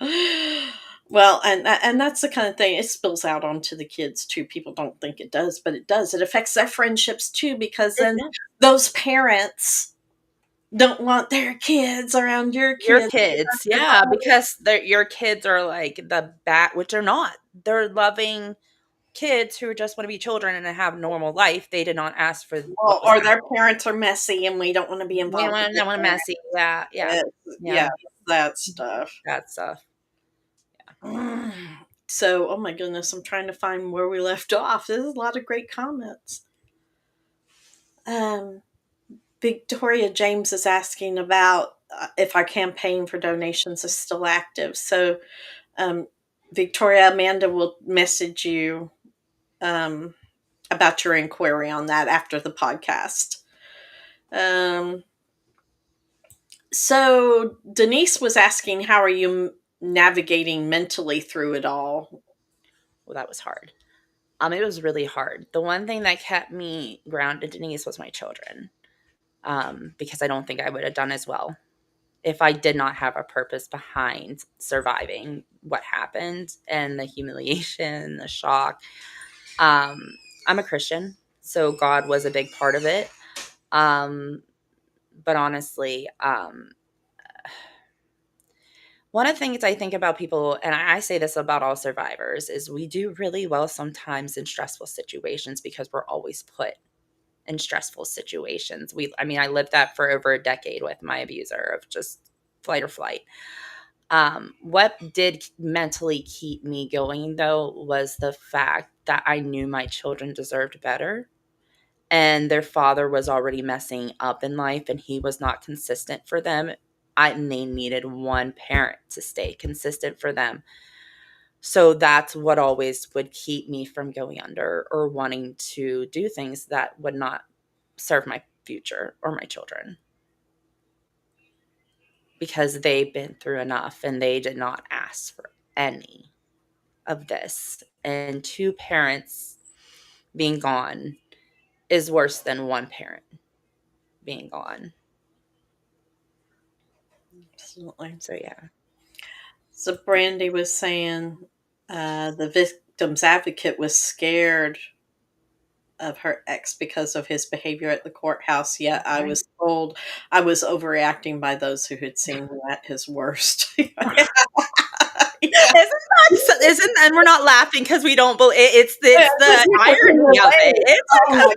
Well, and that's the kind of thing, it spills out onto the kids too. People don't think it does, but it does. It affects their friendships too, because It then does. those parents don't want their kids around your Your kids. kids, yeah, because your kids are like the bat, which they're not. They're loving kids who just want to be children and have normal life. They did not ask for what was Or their happening. parents are messy and we don't want to be We involved with don't their want to messy. Yeah, yeah, parents. yeah. Yeah, that stuff. That stuff. So, oh my goodness, I'm trying to find where we left off. There's a lot of great comments. Um, Victoria James is asking about if our campaign for donations is still active. So, um, Victoria, Amanda will message you um, about your inquiry on that after the podcast. Um, so, Denise was asking, how are you navigating mentally through it all? Well, that was hard. It was really hard. The one thing that kept me grounded, Denise, was my children. Because I don't think I would have done as well if I did not have a purpose behind surviving what happened and the humiliation, the shock. I'm a Christian, so God was a big part of it. But honestly, one of the things I think about people, and I say this about all survivors, is we do really well sometimes in stressful situations because we're always put in stressful situations. I lived that for over a decade with my abuser of just flight or flight. What did mentally keep me going, though, was the fact that I knew my children deserved better. And their father was already messing up in life and he was not consistent for them. And they needed one parent to stay consistent for them. So that's what always would keep me from going under or wanting to do things that would not serve my future or my children. Because they've been through enough and they did not ask for any of this. And two parents being gone is worse than one parent being gone. Absolutely. So, yeah. So Brandy was saying the victim's advocate was scared of her ex because of his behavior at the courthouse. Yet I Right. was told I was overreacting by those who had seen him at his worst. Yeah. And we're not laughing because we don't believe it's Yeah, the irony of it. It's oh my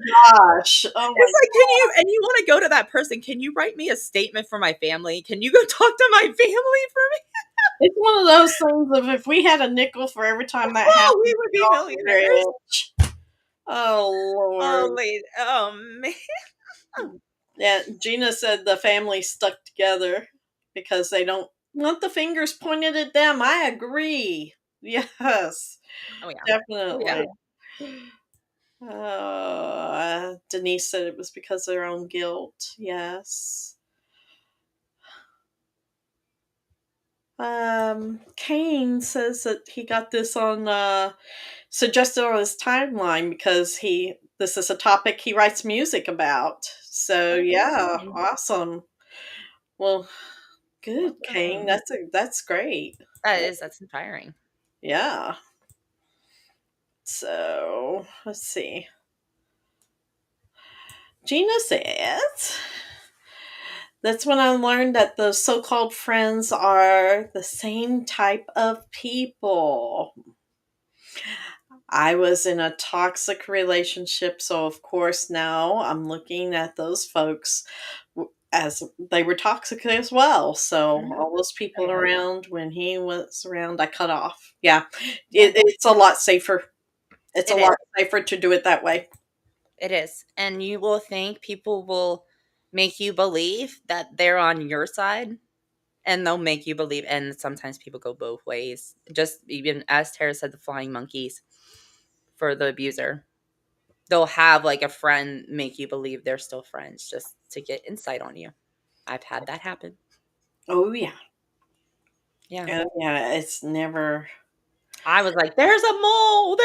gosh. Oh my it's like, can you want to go to that person? Can you write me a statement for my family? Can you go talk to my family for me? It's one of those things of if we had a nickel for every time that Oh, happened, we would we'd be all be millionaires. rich. Oh Oh, Lord. lady. Oh, man. Yeah, Gina said the family stuck together because they don't want the fingers pointed at them. I agree. Yes, Oh, yeah. Oh, yeah. definitely. Denise said it was because of their own guilt. Yes. Kane says that he got this on suggested on his timeline because this is a topic he writes music about. So yeah, Okay. awesome. Well, good, Kane. Awesome. That's great. That's inspiring. Yeah. So let's see. Gina says that's when I learned that those so-called friends are the same type of people. I was in a toxic relationship, so of course now I'm looking at those folks as they were toxic as well. So Mhm. all those Oh, people yeah. around, when he was around, I cut off. Yeah, Yeah. it's a lot safer. It's a It is. lot safer to do it that way. It is. And you will think people will make you believe that they're on your side and they'll make you believe. And sometimes people go both ways. Just even as Tara said, the flying monkeys for the abuser. They'll have like a friend make you believe they're still friends just to get insight on you. I've had that happen. Oh yeah, Yeah. oh yeah. It's never. I was like, there's a mole,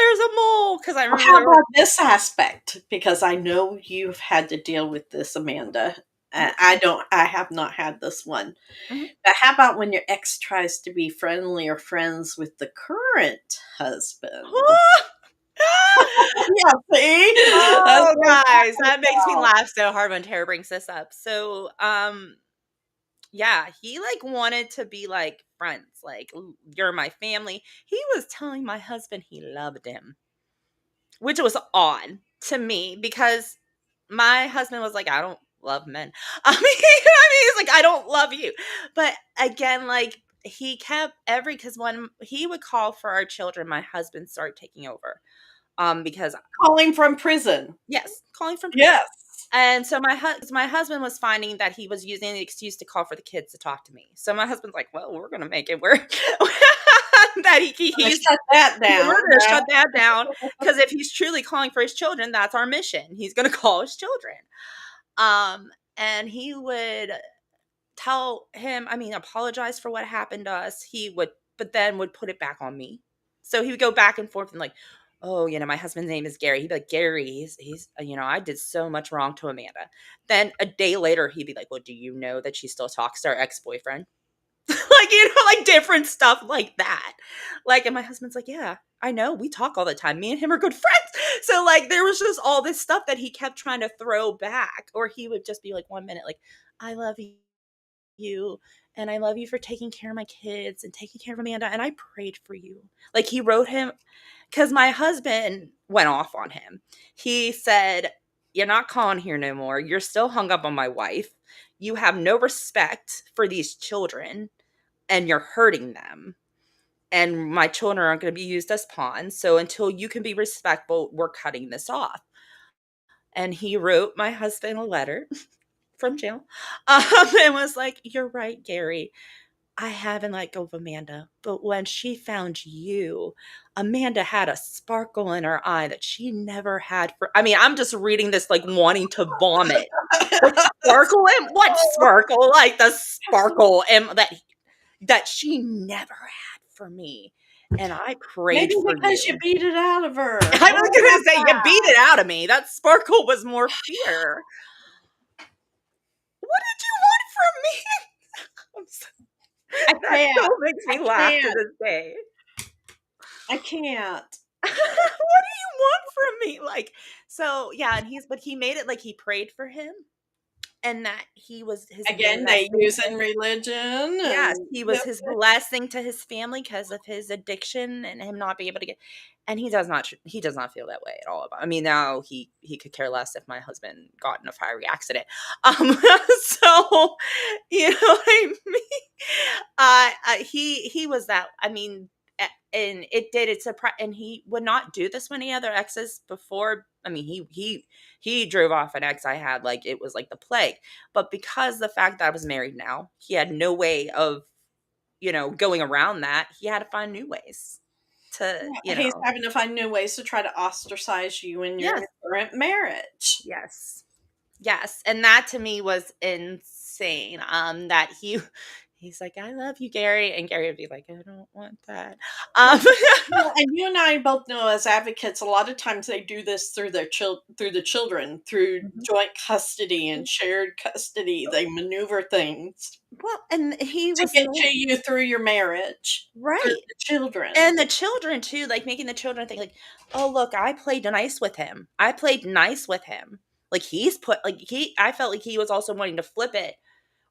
because I Well, remember how there were. about this aspect? Because I know you've had to deal with this, Amanda. Mhm, I have not had this one. mhm. But how about when your ex tries to be friendly or friends with the current husband? Yeah, see? That's Oh, what I'm guys, talking that makes me about. laugh so hard when Tara brings this up. So, yeah, he like wanted to be like friends, like you're my family. He was telling my husband he loved him, which was odd to me because my husband was like, I don't love men. He's like, I don't love you. But again, like he kept because when he would call for our children, my husband started taking over. Because Calling from prison. yes, calling from prison. Yes. And so my husband was finding that he was using the excuse to call for the kids to talk to me. So my husband's like, "Well, we're gonna make it work." That Let's he's shut that we're down, gonna right? shut that down because if he's truly calling for his children, that's our mission. He's gonna call his children. And he would tell him, I mean, apologize for what happened to us. He would, but then would put it back on me. So he would go back and forth and like, oh, my husband's name is Gary. He'd be like, Gary, he's, I did so much wrong to Amanda. Then a day later, he'd be like, well, do you know that she still talks to our ex-boyfriend? Like, like different stuff like that. Like, and my husband's like, yeah, I know. We talk all the time. Me and him are good friends. So like, there was just all this stuff that he kept trying to throw back, or he would just be like 1 minute, like, I love you and I love you for taking care of my kids and taking care of Amanda and I prayed for you. Like he wrote him because my husband went off on him. He said, you're not calling here no more. You're still hung up on my wife. You have no respect for these children and you're hurting them. And my children aren't going to be used as pawns. So until you can be respectful, we're cutting this off. And he wrote my husband a letter from jail and was like, you're right, Gary. I haven't let go of Amanda, but when she found you, Amanda had a sparkle in her eye that she never had for. I mean, I'm just reading this like wanting to vomit. Like sparkle in what sparkle? Like the sparkle and that she never had for me. And I prayed Maybe for because you you. beat it out of her. I was What gonna about say you that? beat it out of me. That sparkle was more fear. What did you want from me? I'm so, I that can't. still makes I me laugh to can't. this day. I can't. What do you want from me? Like, so yeah, but he made it like he prayed for him and that he was his Again, they blessing use to in religion yes, and he was yep. his blessing to his family because of his addiction and him not being able to get and he does not feel that way at all about I mean now he could care less if my husband got in a fiery accident. So you know what I mean? He was that I mean and it did it surprise and he would not do this when he had other exes before. I mean he drove off an ex I had like it was like the plague. But because the fact that I was married now, he had no way of, going around that. He had to find new ways to, Yeah, he's having to find new ways to try to ostracize you in your yes, current marriage. yes, yes. And that to me was insane. That he's like, I love you, Gary. And Gary would be like, I don't want that. Well, Um, well, and you and I both know as advocates, a lot of times they do this through their through the children, through Mhm. joint custody and shared custody. They maneuver things Well, and he to was get to you through your marriage, through right. the children. And the children too, like making the children think like, "Oh, look, I played nice with him. I played nice with him." Like he's put like he I felt like he was also wanting to flip it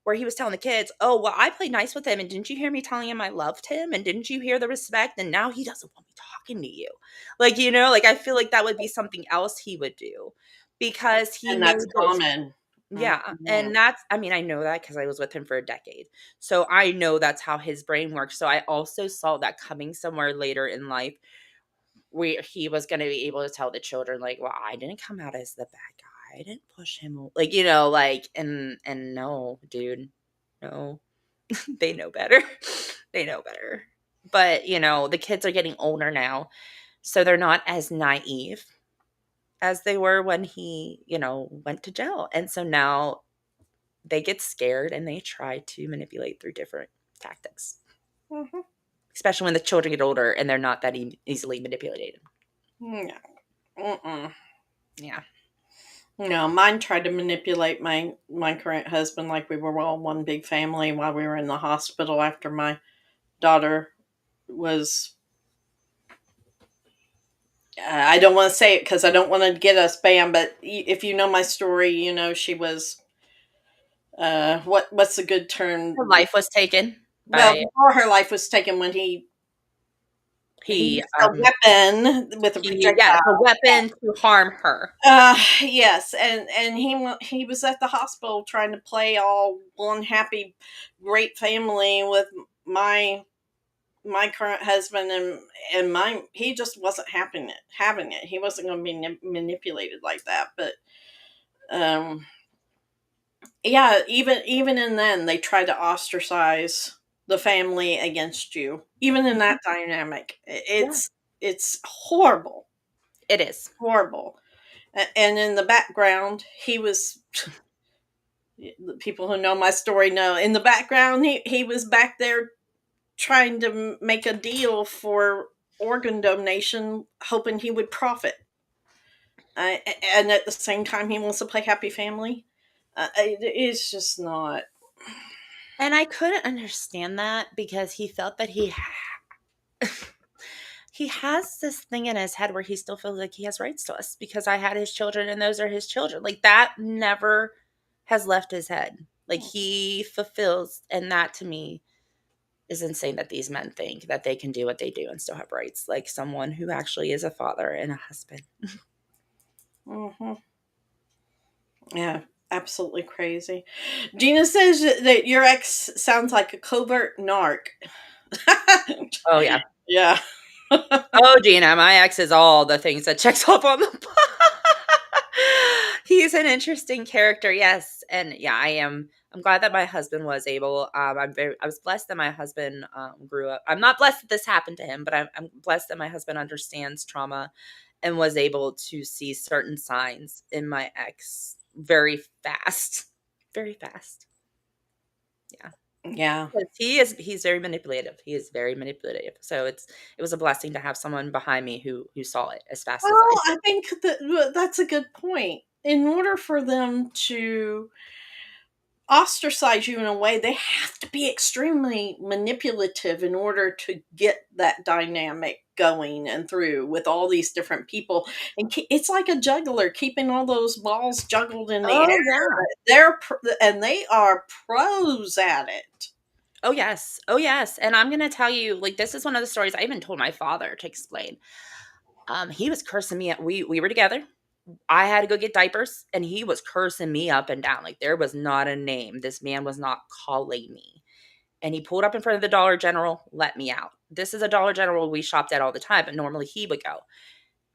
where he was telling the kids, "Oh, well, I played nice with him and didn't you hear me telling him I loved him and didn't you hear the respect and now he doesn't want me talking to you." Like, like I feel like that would be something else he would do because he And made that's those common. yeah, Mhm. and that's I mean, I know that because I was with him for a decade. So I know that's how his brain works. So I also saw that coming somewhere later in life where he was gonna be able to tell the children, like, well, I didn't come out as the bad guy. I didn't push him like, like and no, dude. No. They know better. They know better. But, the kids are getting older now, so they're not as naive as they were when he, went to jail. And so now they get scared and they try to manipulate through different tactics. Mhm. especially when the children get older and they're not that easily manipulated. No. Mm-mm. Yeah. No, mine tried to manipulate my current husband like we were all one big family while we were in the hospital after my daughter was. I don't want to say it because I don't want to get us banned. But if you know my story, you know she was. What's a good term? Her life was taken Well, by before her life was taken, when he he, used a weapon with a yeah, projectile. the weapon to harm her. Yes, and he was at the hospital trying to play all one happy, great family with my my current husband and mine. He just wasn't having it. He wasn't going to be manipulated like that. But um, yeah, even in then, they tried to ostracize the family against you. Even in that dynamic, Yeah, it's horrible, it is. horrible. And in the background, he was. The people who know my story know. In the background, he was back there trying to make a deal for organ donation, hoping he would profit. And at the same time, he wants to play happy family. It's just not. And I couldn't understand that because he felt that he has this thing in his head where he still feels like he has rights to us because I had his children and those are his children. Like that never has left his head. Like he fulfills, and that to me is insane that these men think that they can do what they do and still have rights, like someone who actually is a father and a husband. Hmm. Yeah, absolutely crazy. Gina says that your ex sounds like a covert narc. Oh yeah. Yeah. Oh, Gina, my ex is all the things that checks off on the He's an interesting character, yes. And yeah, I'm glad that my husband was able. I was blessed that my husband grew up. I'm not blessed that this happened to him, but I'm blessed that my husband understands trauma and was able to see certain signs in my ex very fast. Very fast. Yeah. Yeah. He's very manipulative. He is very manipulative. So it was a blessing to have someone behind me who saw it as fast as I Well, did. I think that's a good point. In order for them to ostracize you in a way, they have to be extremely manipulative in order to get that dynamic going and through with all these different people. And it's like a juggler keeping all those balls juggled in the air. Oh yeah. And they are pros at it. Oh yes. Oh yes. And I'm gonna tell you, like this is one of the stories I even told my father to explain. He was cursing me at we were together. I had to go get diapers and he was cursing me up and down. Like there was not a name. This man was not calling me. And he pulled up in front of the Dollar General, let me out. This is a Dollar General we shopped at all the time, but normally he would go.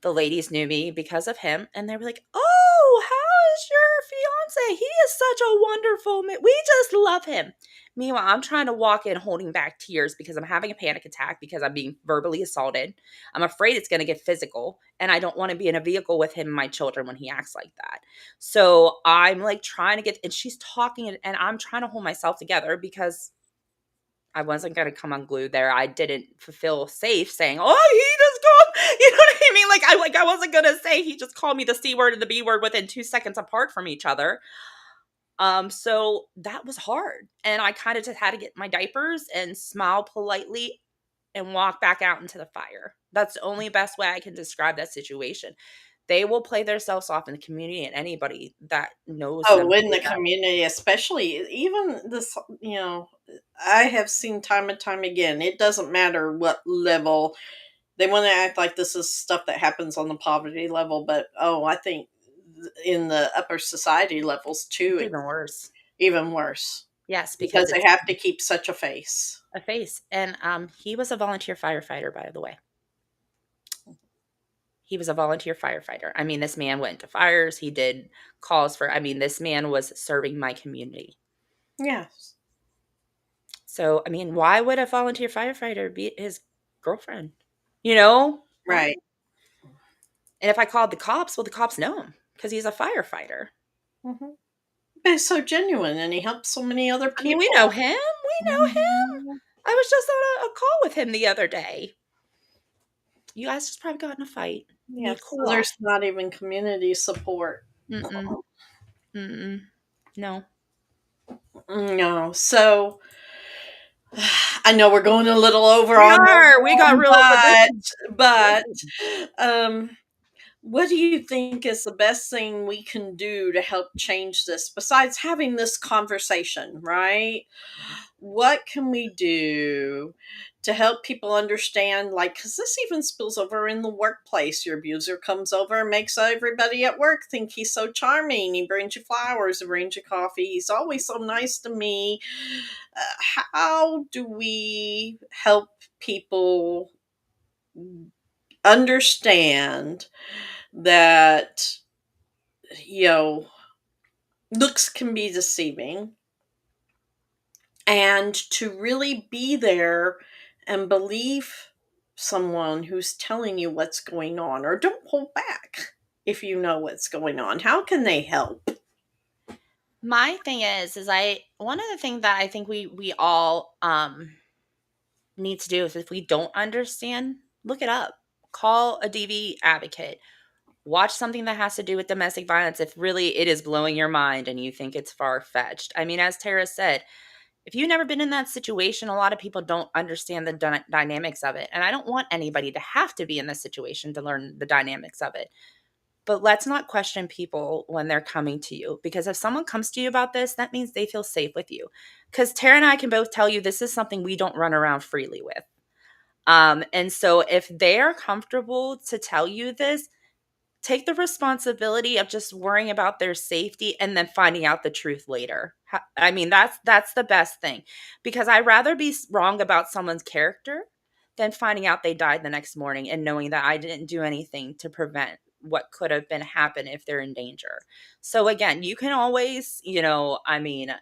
The ladies knew me because of him, and they were like, "Oh, how is your fiance? He is such a wonderful man. We just love him." Meanwhile, I'm trying to walk in holding back tears because I'm having a panic attack because I'm being verbally assaulted. I'm afraid it's going to get physical, and I don't want to be in a vehicle with him and my children when he acts like that. So I'm like trying to get, and she's talking, and I'm trying to hold myself together because I wasn't gonna come unglued there. I didn't fulfill safe saying, "Oh, he just called," you know what I mean? I wasn't gonna say he just called me the C word and the B word within 2 seconds apart from each other. So that was hard, and I kind of just had to get my diapers and smile politely and walk back out into the fire. That's the only best way I can describe that situation. They will play themselves off in the community, and anybody that knows them. Oh, in the community, especially even this, I have seen time and time again. It doesn't matter what level they want to act like this is stuff that happens on the poverty level, but I think in the upper society levels too, It's it's even worse. even worse Yes, because because they it's have to keep such a face. a face. And he was a volunteer firefighter, by the way. He was a volunteer firefighter. I mean, this man went to fires. He did calls for, I mean, this man was serving my community. Yes, So, I mean, why would a volunteer firefighter beat his girlfriend? You know? Why? right. And if I called the cops, well, the cops know him because he's a firefighter. Hmm. But it's so genuine, and he helps so many other I mean, we people. know him. We know him. I was just on a call with him the other day. You guys just probably got in a fight. You Yeah, need to so cool there's off. not even community support. Mm-mm. Mm-mm. No. No. So I know we're going a little over We on this are. We got one, real, but this is but good. um what do you think is the best thing we can do to help change this besides having this conversation, right? What can we do to help people understand, like, because this even spills over in the workplace. Your abuser comes over and makes everybody at work think he's so charming. He brings you flowers, he brings you coffee, he's always so nice to me. How do we help people understand that, you know, looks can be deceiving, and to really be there and believe someone who's telling you what's going on, or don't hold back if you know what's going on? How can they help? My thing is I one of the things that I think we all need to do is if we don't understand, look it up. Call a DV advocate. Watch something that has to do with domestic violence if really it is blowing your mind and you think it's far fetched. I mean, as Tara said, if you've never been in that situation, a lot of people don't understand the dynamics of it. And I don't want anybody to have to be in this situation to learn the dynamics of it. But let's not question people when they're coming to you, because if someone comes to you about this, that means they feel safe with you. Because Tara and I can both tell you this is something we don't run around freely with. And so if they are comfortable to tell you this, take the responsibility of just worrying about their safety and then finding out the truth later. I mean, that's the best thing, because I'd rather be wrong about someone's character than finding out they died the next morning and knowing that I didn't do anything to prevent what could have been happen if they're in danger. So again, you can always, I mean,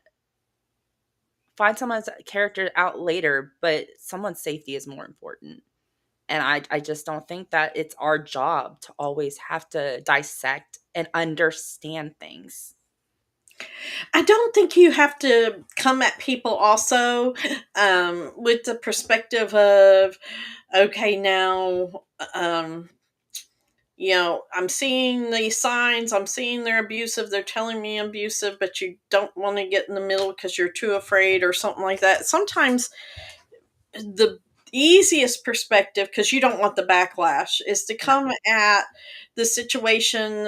find someone's character out later, but someone's safety is more important. And I just don't think that it's our job to always have to dissect and understand things. I don't think you have to come at people also with the perspective of, okay, now, um, I'm seeing these signs, I'm seeing they're abusive, they're telling me abusive, but you don't want to get in the middle because you're too afraid or something like that. Sometimes the easiest perspective, because you don't want the backlash, is to No. come at the situation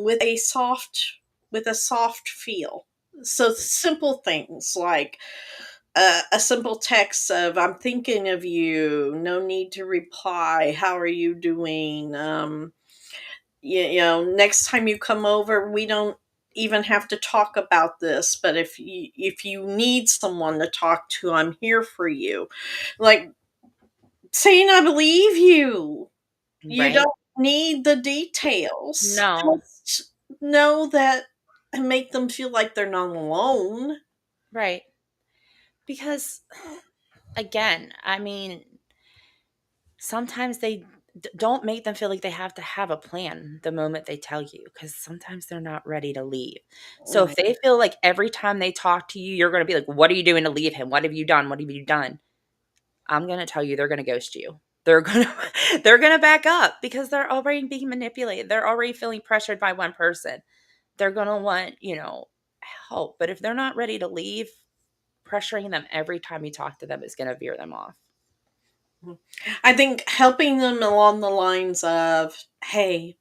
with a soft feel. So simple things like a simple text of "I'm thinking of you," no need to reply, "How are you doing?" Next time you come over, we don't even have to talk about this, but if you need someone to talk to, I'm here for you. Like, saying I believe you. You Right? don't need the details. No. Just know that, and make them feel like they're not alone. Right. Because again, I mean, sometimes they don't make them feel like they have to have a plan the moment they tell you, because sometimes they're not ready to leave. So if Right. they feel like every time they talk to you, you're going to be like, what are you doing to leave him? What have you done? What have you done? I'm going to tell you, they're going to ghost you. They're going to they're going to back up because they're already being manipulated. They're already feeling pressured by one person. They're going to want, help. But if they're not ready to leave, pressuring them every time you talk to them is going to veer them off. I think helping them along the lines of, hey,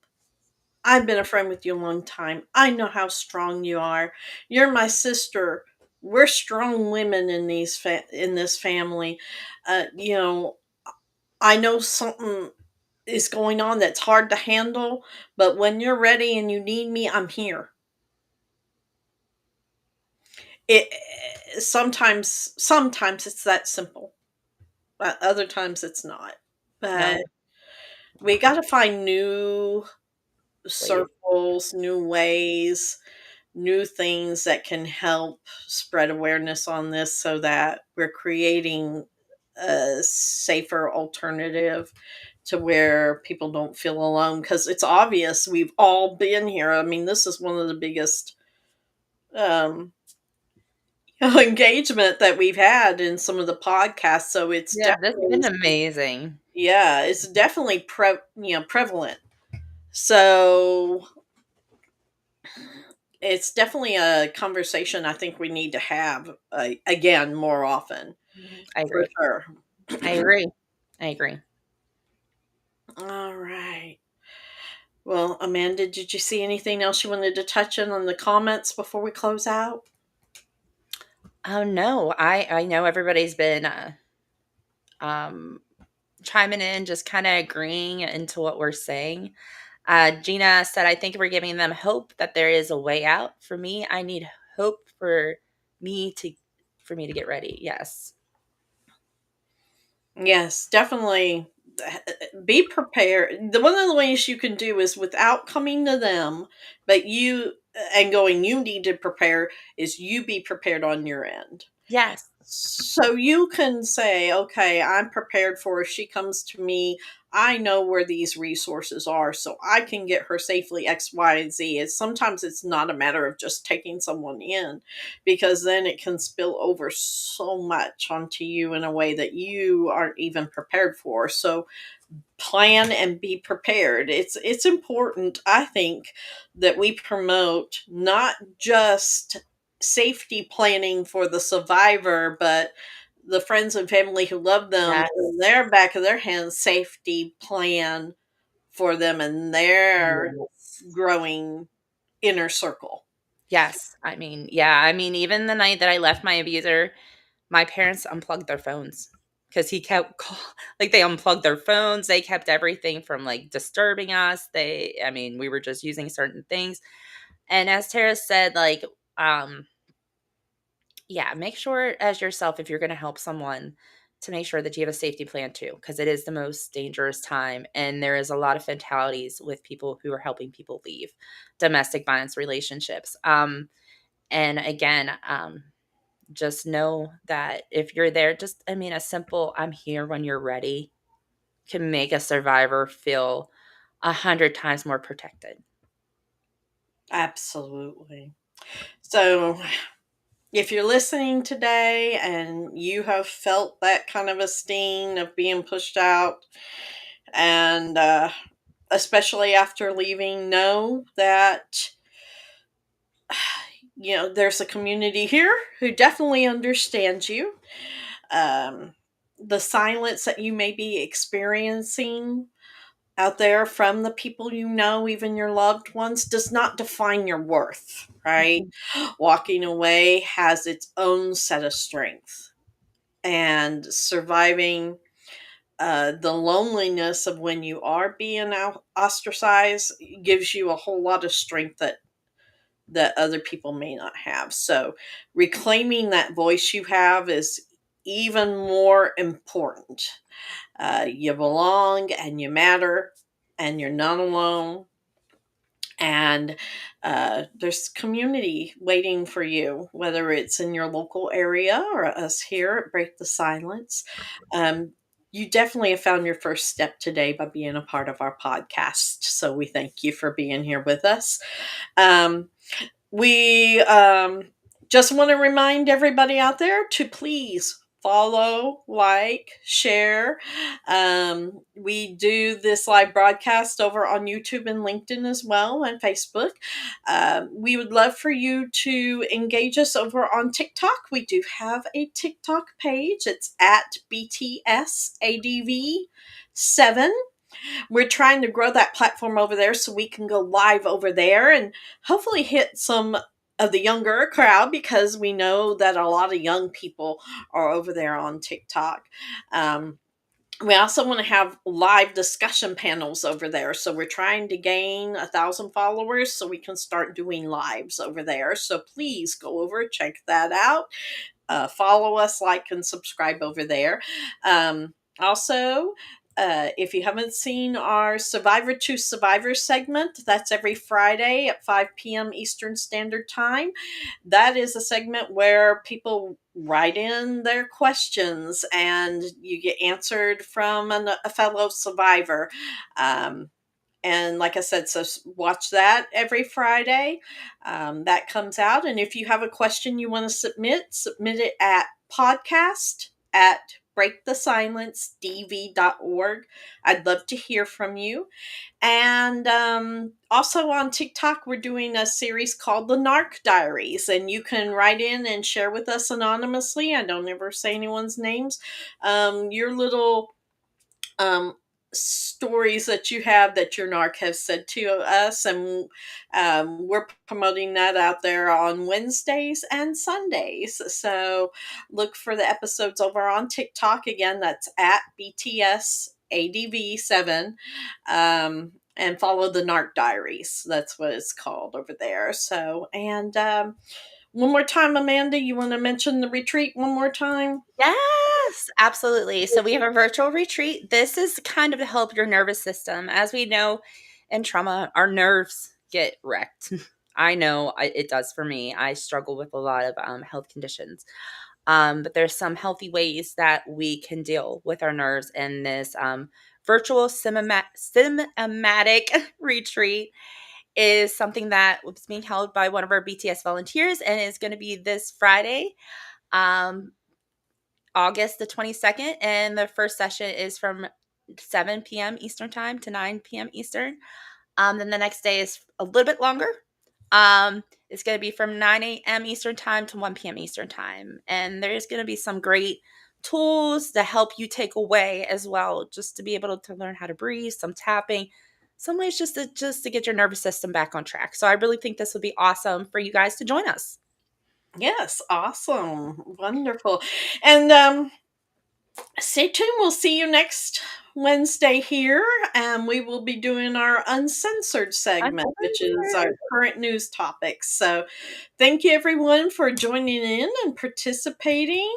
I've been a friend with you a long time. I know how strong you are. You're my sister. We're strong women in this family. Uh, you know, I know something is going on that's hard to handle, but when you're ready and you need me, I'm here. It sometimes it's that simple. But other times it's not. But No we got to find new ways. circles, new ways, new things that can help spread awareness on this, so that we're creating a safer alternative to where people don't feel alone, because it's obvious we've all been here. I mean, this is one of the biggest um engagement that we've had in some of the podcasts. So it's Yeah, this has definitely, been amazing. yeah, it's definitely prevalent. So it's definitely a conversation I think we need to have again more often, I for agree. sure. I agree. I agree. All right. Well, Amanda, did you see anything else you wanted to touch on the comments before we close out? Oh no, I know everybody's been um chiming in, just kind of agreeing into what we're saying. Gina said, I think we're giving them hope that there is a way out. For me, I need hope me to for me to get ready. Yes. Yes, definitely be prepared. One of the ways you can do is without coming to them, but you and going, you need to prepare, is you be prepared on your end. Yes. So you can say, okay, I'm prepared for if she comes to me. I know where these resources are, so I can get her safely X, Y, and Z. Sometimes it's not a matter of just taking someone in, because then it can spill over so much onto you in a way that you aren't even prepared for. So plan and be prepared. It's important, I think, that we promote not just safety planning for the survivor, but the friends and family who love them in Yes. their back of their hands safety plan for them and their Yes. growing inner circle. Yes. I mean, yeah. I mean, even the night that I left my abuser, my parents unplugged their phones because he kept like they unplugged their phones. They kept everything from like disturbing us. I mean, we were just using certain things. And as Tara said, like, um, yeah, make sure as yourself, if you're going to help someone, to make sure that you have a safety plan too, because it is the most dangerous time. And there is a lot of fatalities with people who are helping people leave domestic violence relationships. And again, just know that if you're there, just, I mean, a simple, I'm here when you're ready can make a survivor feel 100 times more protected. Absolutely. So if you're listening today and you have felt that kind of a sting of being pushed out, and especially after leaving, know that there's a community here who definitely understands you. Um, the silence that you may be experiencing out there from the people you know, even your loved ones, does not define your worth, right? Mhm. Walking away has its own set of strength, and surviving the loneliness of when you are being ostracized gives you a whole lot of strength that other people may not have. So reclaiming that voice you have is even more important. You belong and you matter, and you're not alone. And there's community waiting for you, whether it's in your local area or us here at Break the Silence. Um, you definitely have found your first step today by being a part of our podcast. So we thank you for being here with us. Um, we just want to remind everybody out there to please follow, like, share. We do this live broadcast over on YouTube and LinkedIn as well, and Facebook. We would love for you to engage us over on TikTok. We do have a TikTok page. It's at BTSADV7. We're trying to grow that platform over there so we can go live over there and hopefully hit some of the younger crowd, because we know that a lot of young people are over there on TikTok. We also want to have live discussion panels over there. So we're trying to gain 1,000 followers so we can start doing lives over there. So please go over, check that out. Follow us, like, and subscribe over there. Also, if you haven't seen our Survivor to Survivor segment, that's every Friday at 5 p.m. Eastern Standard Time. That is a segment where people write in their questions and you get answered from a fellow survivor. Um, And like I said, so watch that every Friday. That comes out. And if you have a question you want to submit it at podcast@breakthesilencedv.org. I'd love to hear from you. And also on TikTok, we're doing a series called the Narc Diaries, and you can write in and share with us anonymously. I don't ever say anyone's names. Your little stories that you have that your narc has said to us, and we're promoting that out there on Wednesdays and Sundays. So look for the episodes over on TikTok. Again, that's at BTSADV7, and follow the Narc Diaries. That's what it's called over there. So, and one more time, Amanda, you want to mention the retreat one more time? Yes, absolutely. So we have a virtual retreat. This is kind of to help your nervous system. As we know in trauma, our nerves get wrecked. I know it does for me. I struggle with a lot of health conditions. But there's some healthy ways that we can deal with our nerves in this virtual cinematic retreat is something that was being held by one of our BTS volunteers and is going to be this Friday. August the 22nd, and the first session is from 7 p.m. Eastern time to 9 p.m. Eastern. Then the next day is a little bit longer. It's going to be from 9 a.m. Eastern time to 1 p.m. Eastern time. And there's going to be some great tools to help you take away as well, just to be able to learn how to breathe, some tapping, some ways just to get your nervous system back on track. So I really think this would be awesome for you guys to join us. Yes, awesome. Wonderful. And stay tuned. We'll see you next Wednesday here, and we will be doing our uncensored segment, which is our current news topics. So thank you, everyone, for joining in and participating.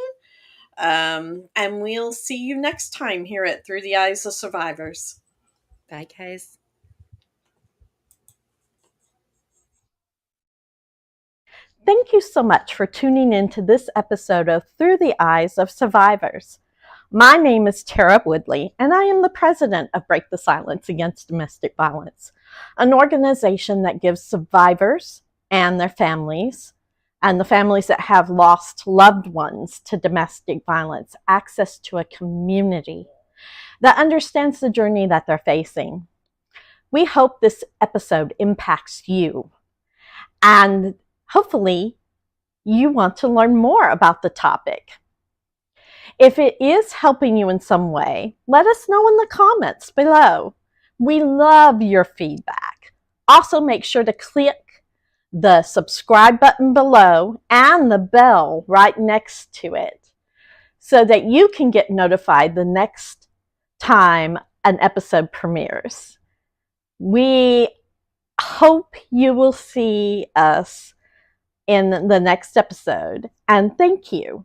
And we'll see you next time here at Through the Eyes of Survivors. Bye, guys. Thank you so much for tuning in to this episode of Through the Eyes of Survivors. My name is Tara Woodley, and I am the president of Break the Silence Against Domestic Violence, an organization that gives survivors and their families, and the families that have lost loved ones to domestic violence, access to a community that understands the journey that they're facing. We hope this episode impacts you, and hopefully you want to learn more about the topic. If it is helping you in some way, let us know in the comments below. We love your feedback. Also, make sure to click the subscribe button below and the bell right next to it so that you can get notified the next time an episode premieres. We hope you will see us in the next episode, and thank you.